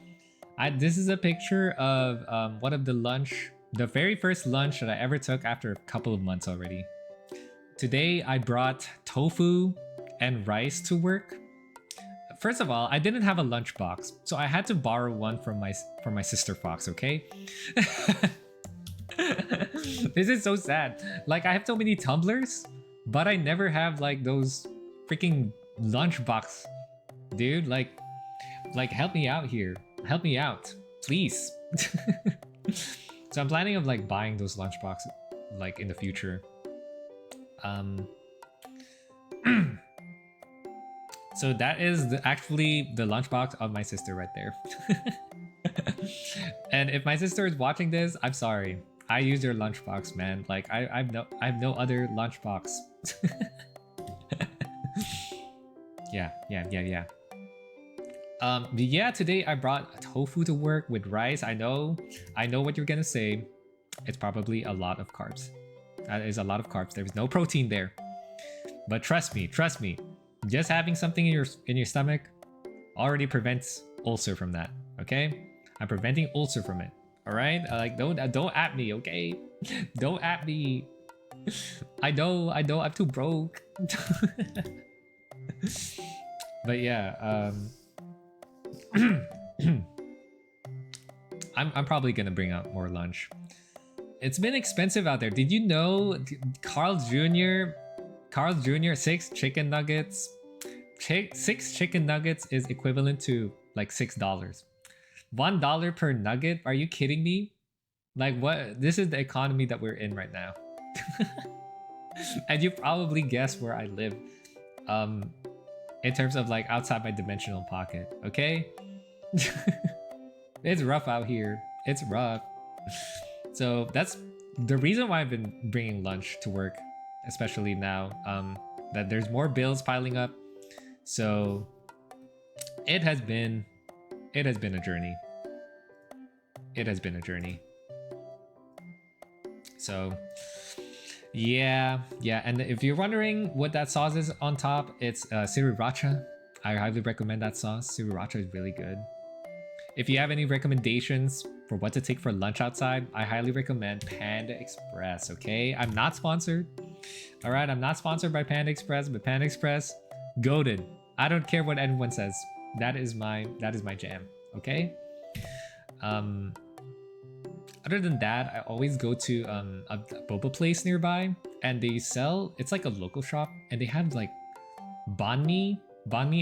This is a picture of one of the very first lunch that I ever took after a couple of months already. Today I brought tofu and rice to work. First of all, I didn't have a lunch box, so I had to borrow one from my sister Fox, okay? This is so sad. Like I have so many tumblers, but I never have like those freaking lunch box. Dude, like help me out here. Help me out, please. So I'm planning of like buying those lunch boxes like in the future. So that is actually the lunchbox of my sister right there. And if my sister is watching this, I'm sorry. I use your lunchbox, man. Like I have no other lunchbox. Yeah. Yeah, today I brought tofu to work with rice. I know what you're gonna say. It's probably a lot of carbs. That is a lot of carbs. There's no protein there. But trust me. Just having something in your stomach already prevents ulcer from that. Okay? I'm preventing ulcer from it. All right? Like don't at me, okay? Don't at me. I know. I'm too broke. But yeah, I'm probably gonna bring out more lunch. It's been expensive out there. Did you know Carl Jr. Carl's Jr. 6 chicken nuggets. 6 chicken nuggets is equivalent to like $6. $1 per nugget? Are you kidding me? Like what? This is the economy that we're in right now. And you probably guess where I live. In terms of like outside my dimensional pocket, okay? It's rough out here. It's rough. So that's the reason why I've been bringing lunch to work, especially now. That there's more bills piling up. So it has been a journey. It has been a journey. So yeah. And if you're wondering what that sauce is on top, it's sriracha. I highly recommend that sauce. Sriracha is really good. If you have any recommendations for what to take for lunch outside, I highly recommend Panda Express, okay? I'm not sponsored. All right, I'm not sponsored by Panda Express, but Panda Express, goated. I don't care what anyone says. That is my jam, okay? Other than that, I always go to a boba place nearby, and they sell, it's like a local shop, and they have like banh mi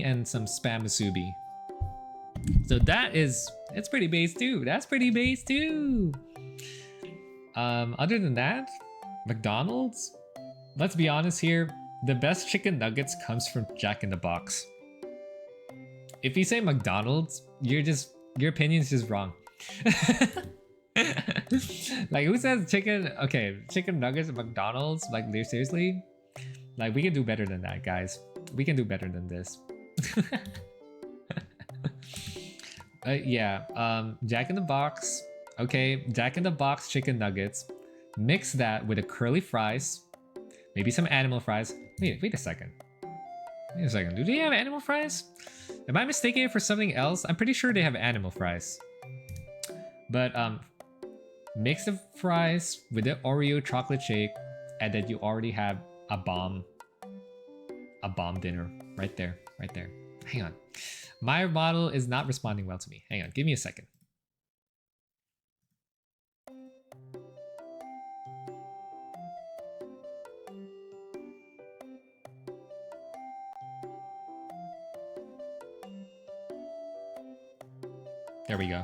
and some spam musubi. So it's pretty base too. That's pretty base too. Other than that, McDonald's, let's be honest here, the best chicken nuggets comes from Jack in the Box. If you say McDonald's, your opinion's just wrong. Like who says chicken nuggets at McDonald's? Like seriously? Like we can do better than that, guys. We can do better than this. Jack in the Box. Okay, Jack in the Box chicken nuggets. Mix that with a curly fries, maybe some animal fries. Wait a second. Do they have animal fries? Am I mistaking it for something else? I'm pretty sure they have animal fries. But mix the fries with the Oreo chocolate shake, and then you already have a bomb dinner right there. Hang on. My model is not responding well to me. Hang on, give me a second. There we go.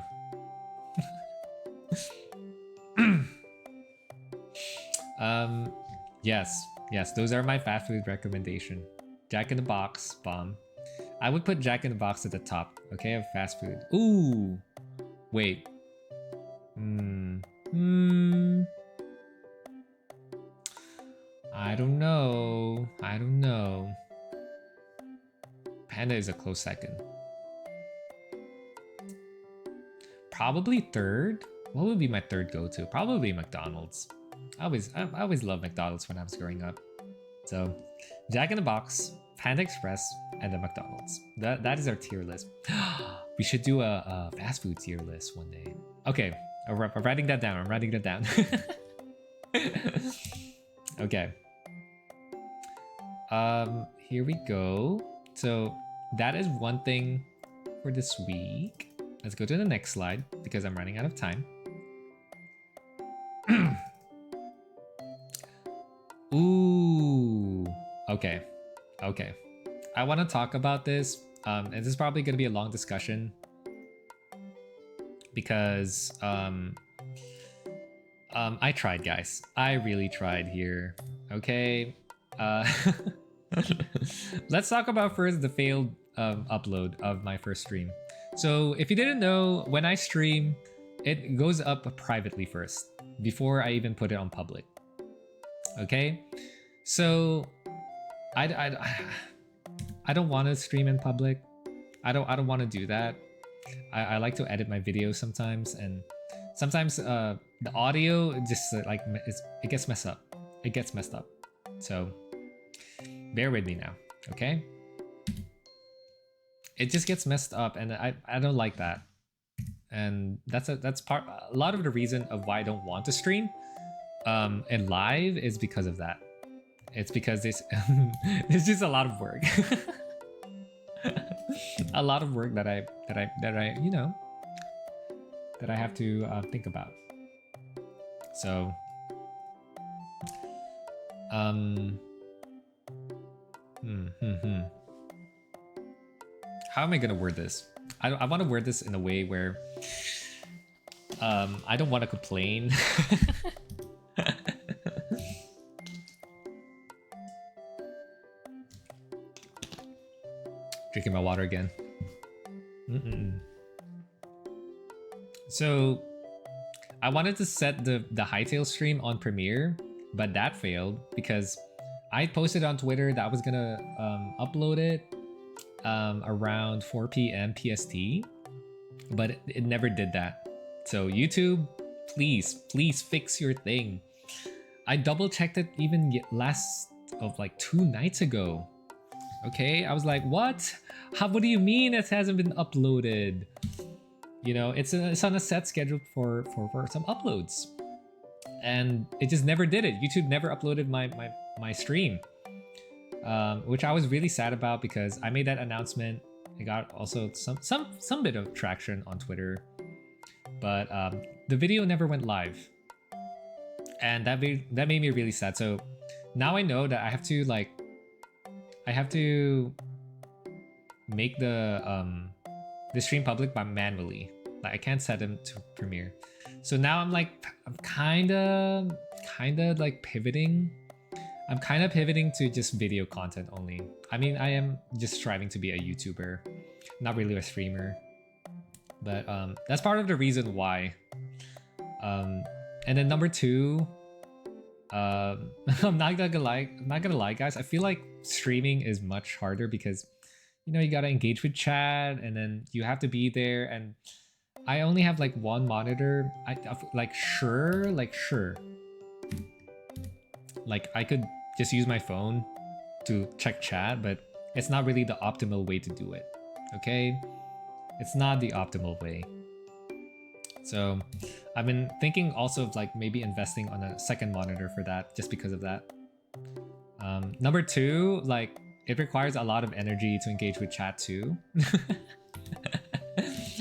Yes, those are my fast food recommendation. Jack in the Box, bomb. I would put Jack in the Box at the top, okay, of fast food. Ooh, wait. I don't know. Panda is a close second. Probably third. What would be my third go-to? Probably McDonald's. I always loved McDonald's when I was growing up. So, Jack in the Box, Panda Express, and then McDonald's. That is our tier list. We should do a fast food tier list one day. Okay, I'm writing that down. Okay. Here we go. So that is one thing for this week. Let's go to the next slide because I'm running out of time. Ooh, okay. I want to talk about this, and this is probably going to be a long discussion because I tried, guys. I really tried here. Okay. Let's talk about first the failed upload of my first stream. So if you didn't know, when I stream, it goes up privately first before I even put it on public. Okay, so I don't want to stream in public. I don't want to do that. I like to edit my videos sometimes, and sometimes the audio just like it gets messed up. So bear with me now, okay? It just gets messed up, and I don't like that. And that's a lot of the reason of why I don't want to stream and live is because of that. It's because it's just a lot of work. A lot of work that I you know that I have to think about. So How am I gonna word this? I want to word this in a way where I don't want to complain. Drinking my water again. So I wanted to set the Hightail stream on Premiere, but that failed because I posted on Twitter that I was gonna upload it around 4 p.m. PST, but it never did that. So YouTube, please fix your thing. I double checked it even last of like 2 nights ago. Okay, I was like, what? What do you mean it hasn't been uploaded? You know, it's on a set schedule for some uploads, and it just never did it. YouTube never uploaded my stream, which I was really sad about because I made that announcement. I got also some bit of traction on Twitter, but the video never went live, and that made me really sad. So now I know that I have to make the stream public by manually. Like I can't set them to Premiere. So now I'm kind of like pivoting. I'm kind of pivoting to just video content only. I mean, I am just striving to be a YouTuber, not really a streamer. But that's part of the reason why. And then number 2, I'm not gonna lie, guys. I feel like streaming is much harder because, you know, you gotta engage with chat, and then you have to be there. And I only have like 1 monitor. Sure. Like I could just use my phone to check chat, but it's not really the optimal way to do it. Okay, it's not the optimal way. So I've been thinking also of like maybe investing on a 2nd monitor for that, just because of that. Number 2, like it requires a lot of energy to engage with chat too.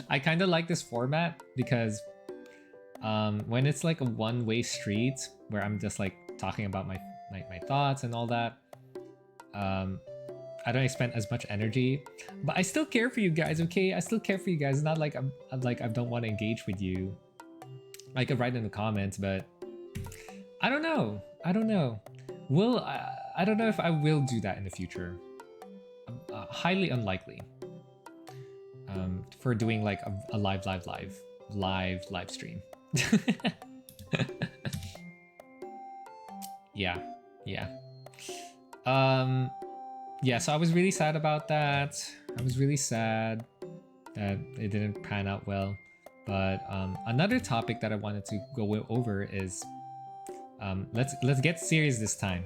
I kind of like this format because when it's like a one-way street where I'm just like talking about my thoughts and all that, I don't expend as much energy, but I still care for you guys. Okay, I still care for you guys. It's not like I don't want to engage with you. I could write in the comments, but I don't know. I don't know if I will do that in the future. Highly unlikely. For doing like a live stream. Yeah. Yeah, so I was really sad about that. I was really sad that it didn't pan out well. But another topic that I wanted to go over is let's get serious this time.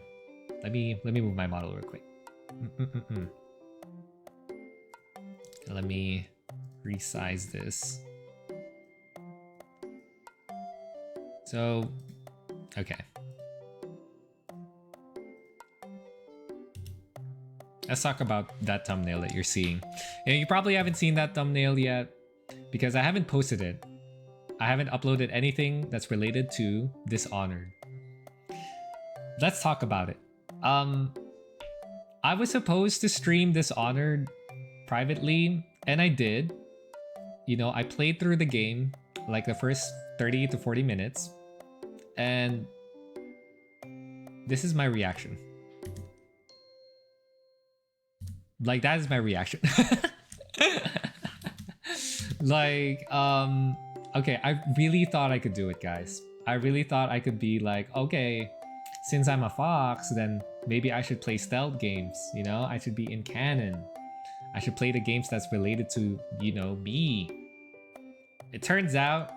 Let me move my model real quick. Let me resize this. So, okay. Let's talk about that thumbnail that you're seeing. You probably haven't seen that thumbnail yet because I haven't posted it. I haven't uploaded anything that's related to Dishonored. Let's talk about it. I was supposed to stream Dishonored privately, and I did. You know, I played through the game, like the first 30 to 40 minutes, and this is my reaction. Like, that is my reaction. Like, okay, I really thought I could do it, guys. I really thought I could be like, okay, since I'm a fox, then maybe I should play stealth games, you know? I should be in canon. I should play the games that's related to, you know, me. It turns out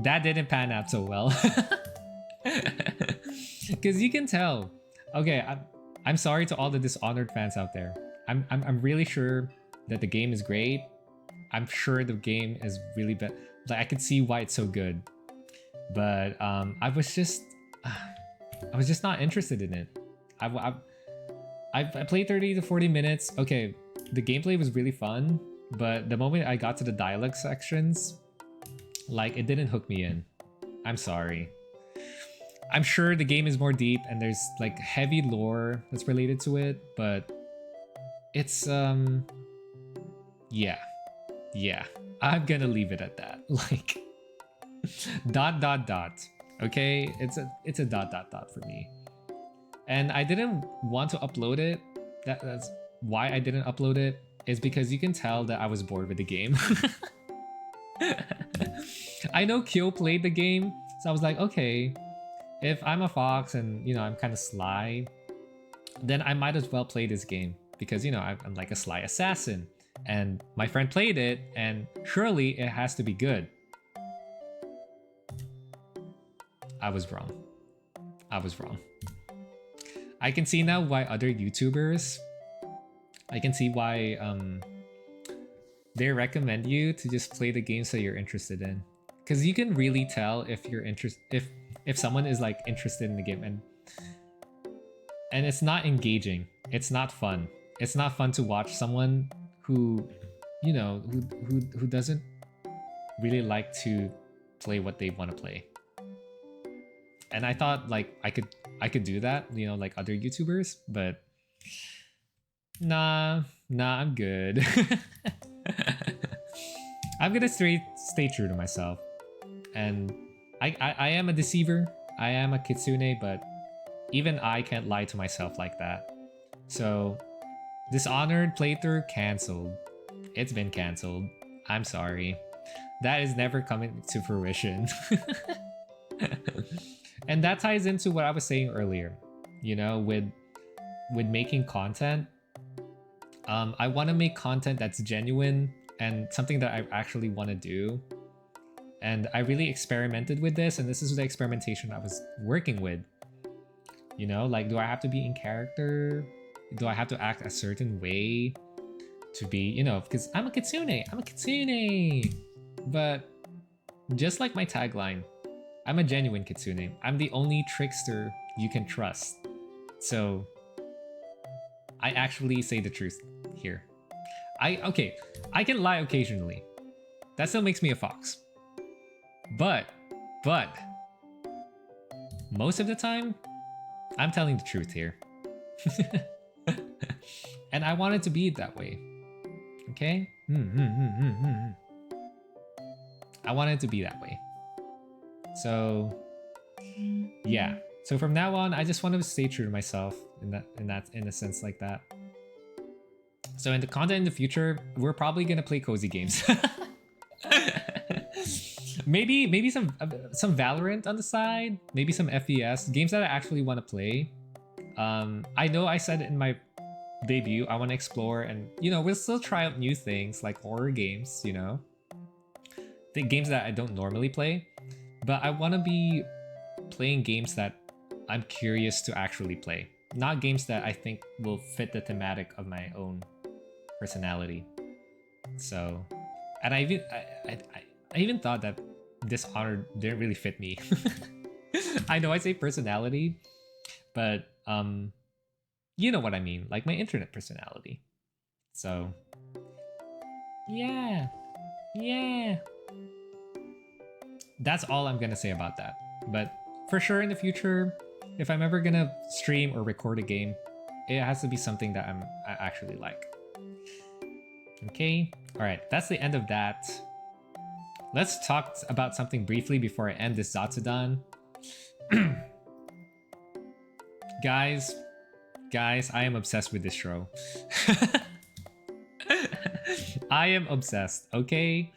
that didn't pan out so well. Because you can tell. Okay, I'm sorry to all the Dishonored fans out there. I'm really sure that the game is great. I'm sure the game is really bad. Like, I could see why it's so good. But I was just not interested in it. I played 30 to 40 minutes. Okay, the gameplay was really fun, but the moment I got to the dialogue sections, like, it didn't hook me in. I'm sorry. I'm sure the game is more deep and there's like heavy lore that's related to it, but it's yeah. Yeah. I'm gonna leave it at that. Like dot dot dot. Okay? It's a dot dot dot for me. And I didn't want to upload it. That's why I didn't upload it, is because you can tell that I was bored with the game. I know Kyo played the game, so I was like, okay, if I'm a fox and you know I'm kind of sly, then I might as well play this game because you know I'm like a sly assassin, and my friend played it, and surely it has to be good. I was wrong. I was wrong. I can see now why other YouTubers, I can see why they recommend you to just play the games that you're interested in, because you can really tell if you're if someone is like interested in the game, and it's not engaging, it's not fun. It's not fun to watch someone who, you know, who doesn't really like to play what they want to play. And I thought like I could do that, you know, like other YouTubers, but nah, I'm good. I'm gonna stay true to myself. And I am a deceiver. I am a kitsune, but even I can't lie to myself like that. So Dishonored playthrough cancelled. It's been cancelled. I'm sorry. That is never coming to fruition. And that ties into what I was saying earlier. You know, with making content, I want to make content that's genuine and something that I actually want to do. And I really experimented with this, and this is the experimentation I was working with. You know, like, do I have to be in character? Do I have to act a certain way to be, you know, because I'm a kitsune. But just like my tagline, I'm a genuine kitsune. I'm the only trickster you can trust. So I actually say the truth here. Okay, I can lie occasionally. That still makes me a fox. But most of the time, I'm telling the truth here. And I want it to be that way. Okay? I want it to be that way. So yeah. So from now on, I just want to stay true to myself in a sense like that. So in the content in the future, we're probably gonna play cozy games. maybe some Valorant on the side, maybe some FPS games that I actually want to play. I know I said in my debut I want to explore, and you know, we'll still try out new things like horror games, you know, the games that I don't normally play, but I want to be playing games that I'm curious to actually play, not games that I think will fit the thematic of my own personality. So, and I even thought that Dishonored didn't really fit me. I know I say personality, but you know what I mean, like my internet personality. So yeah, that's all I'm gonna say about that. But for sure in the future, if I'm ever gonna stream or record a game, it has to be something that I actually like. Okay, all right, that's the end of that. Let's talk about something briefly before I end this Zatsudan. Guys, I am obsessed with this show. I am obsessed, okay?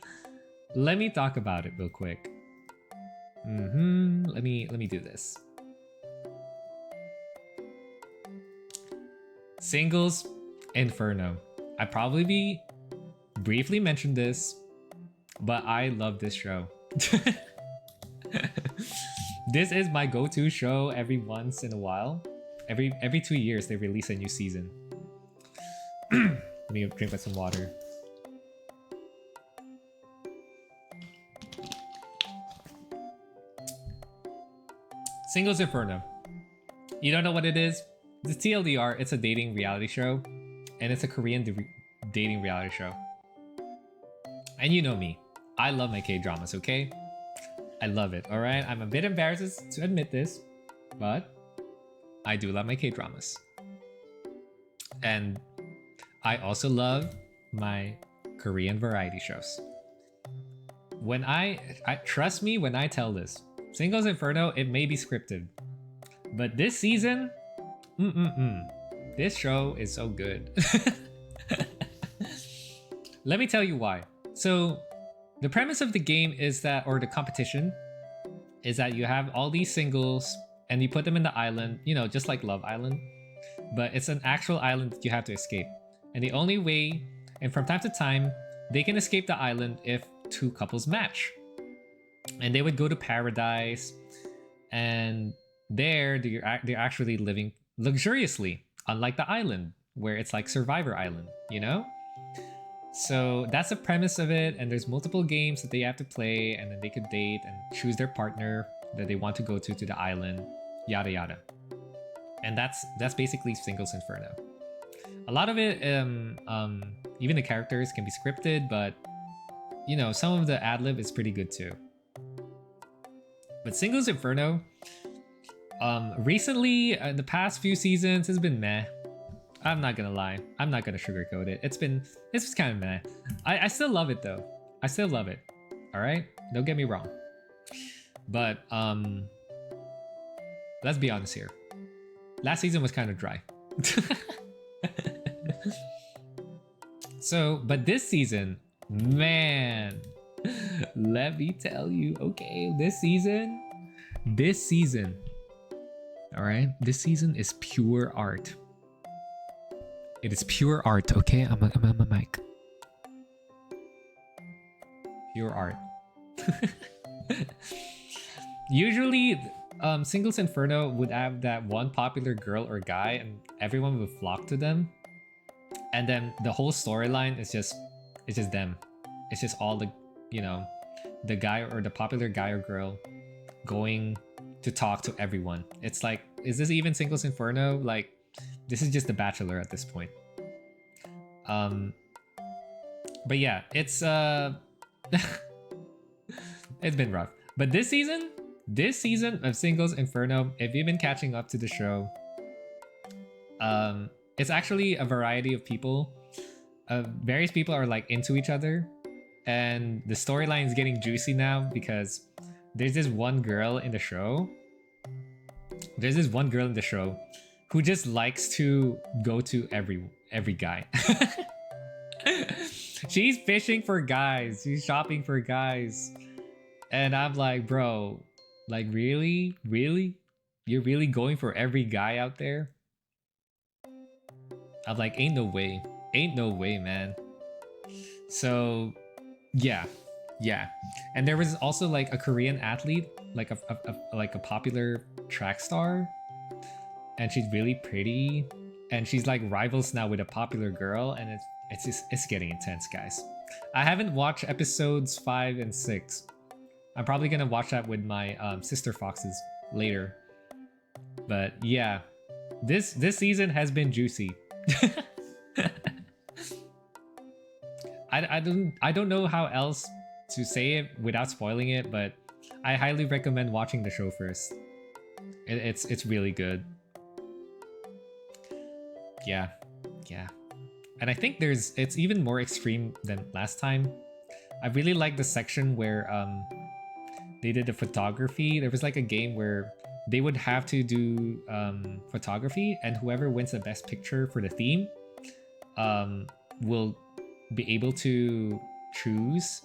Let me talk about it real quick. Let me do this. Singles Inferno. I probably briefly mentioned this, but I love this show. This is my go-to show every once in a while. Every 2 years they release a new season. Let me drink some water. Singles Inferno. You don't know what it is? The TLDR, it's a dating reality show, and it's a Korean dating reality show. And you know me, I love my K-dramas, okay? I love it, alright? I'm a bit embarrassed to admit this, but I do love my K-dramas. And I also love my Korean variety shows. When I trust me when I tell this, Singles Inferno, it may be scripted, but this season, this show is so good. Let me tell you why. So, the premise of the game is that, or the competition, is that you have all these singles and you put them in the island, you know, just like Love Island, but it's an actual island that you have to escape. And the only way, and from time to time, they can escape the island if two couples match. And they would go to paradise, and there they're actually living luxuriously, unlike the island where it's like Survivor Island, you know? So that's the premise of it, and there's multiple games that they have to play, and then they could date and choose their partner that they want to go to the island, yada yada. And that's basically Singles Inferno. A lot of it, even the characters can be scripted, but you know, some of the ad-lib is pretty good too. But Singles Inferno, recently, the past few seasons has been meh. I'm not gonna lie. I'm not gonna sugarcoat it. It's kind of meh. I still love it though. I still love it. All right, don't get me wrong. But let's be honest here. Last season was kind of dry. So, but this season, man, let me tell you. Okay, this season, all right, this season is pure art. It is pure art, okay? I'm on my mic. Pure art. Usually, Singles Inferno would have that one popular girl or guy, and everyone would flock to them. And then the whole storyline is just them. It's just all the, you know, the guy or the popular guy or girl going to talk to everyone. It's like, is this even Singles Inferno? Like, this is just The Bachelor at this point. But yeah, it's it's been rough. But this season of Singles Inferno, if you've been catching up to the show, it's actually a variety of people. Various people are like into each other, and the storyline is getting juicy now because there's this one girl in the show. Who just likes to go to every guy. She's fishing for guys. She's shopping for guys. And I'm like, bro, like really? Really? You're really going for every guy out there? I'm like, ain't no way. Ain't no way, man. So, yeah. And there was also like a Korean athlete, like a popular track star. And she's really pretty, and she's like rivals now with a popular girl, and it's getting intense, guys. I haven't watched episodes 5 and 6. I'm probably gonna watch that with my sister foxes later. But yeah, this season has been juicy. I don't know how else to say it without spoiling it, but I highly recommend watching the show first. It's really good. Yeah. And I think it's even more extreme than last time. I really like the section where they did the photography. There was like a game where they would have to do photography, and whoever wins the best picture for the theme will be able to choose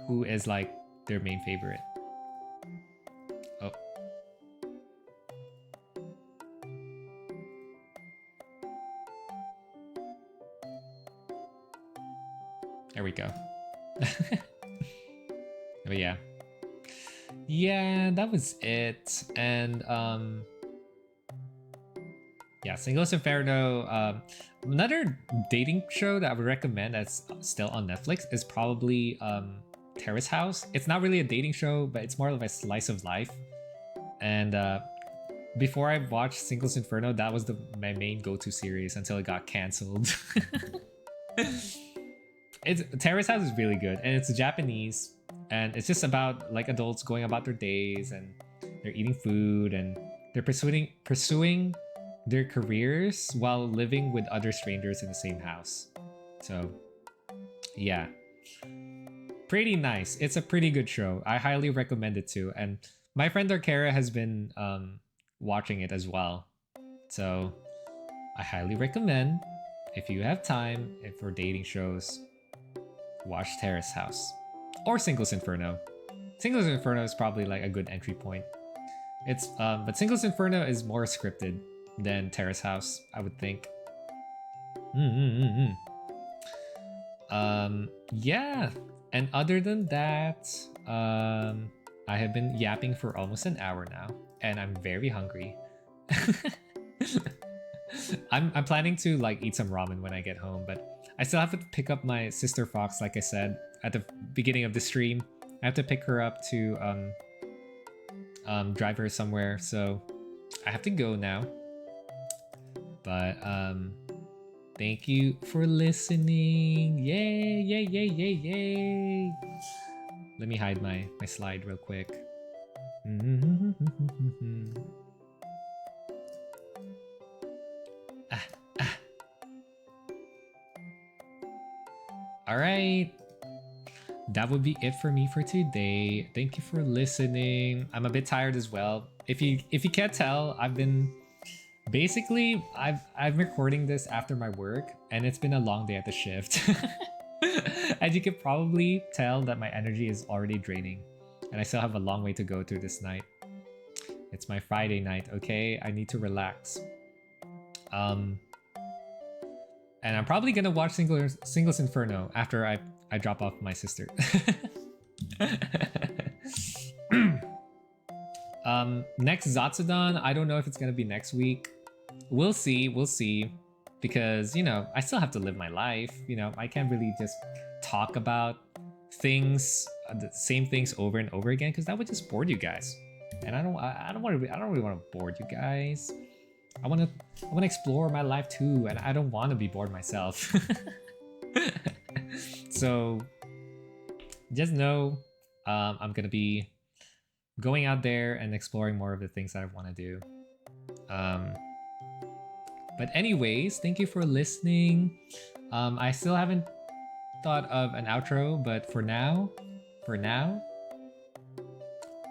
who is like their main favorite. Oh. There we go. But yeah, that was it. And yeah, Singles Inferno. Another dating show that I would recommend that's still on Netflix is probably Terrace House. It's not really a dating show, but it's more of a slice of life. And before I watched Singles Inferno, that was my main go-to series until it got canceled. Terrace House is really good, and it's Japanese, and it's just about like adults going about their days, and they're eating food, and they're pursuing their careers while living with other strangers in the same house. So, yeah. Pretty nice. It's a pretty good show. I highly recommend it too. And my friend Arkara has been watching it as well. So, I highly recommend, if you have time, if for dating shows, watch Terrace House. Or Singles Inferno. Singles Inferno is probably like a good entry point. It's but Singles Inferno is more scripted than Terrace House, I would think. Yeah. And other than that, I have been yapping for almost an hour now, and I'm very hungry. I'm planning to like eat some ramen when I get home, but I still have to pick up my sister Fox, like I said at the beginning of the stream. I have to pick her up to drive her somewhere, so I have to go now. But thank you for listening. Yay, yay, yay, yay, yay. Let me hide my slide real quick. All right. That would be it for me for today. Thank you for listening. I'm a bit tired as well. If you can't tell, I've been basically I'm recording this after my work, and it's been a long day at the shift. As you can probably tell that my energy is already draining, and I still have a long way to go through this night. It's my Friday night, okay? I need to relax. And I'm probably gonna watch Singles Inferno after I drop off my sister. Next Zatsudan, I don't know if it's gonna be next week. We'll see. Because, you know, I still have to live my life. You know, I can't really just talk about things, the same things over and over again, because that would just bore you guys. And I don't really want to bore you guys. I want to explore my life too, and I don't want to be bored myself. So just know I'm gonna be going out there and exploring more of the things that I want to do. But anyways, thank you for listening. I still haven't thought of an outro, but for now,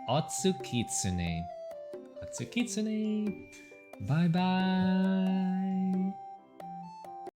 Otsukitsune. Bye bye.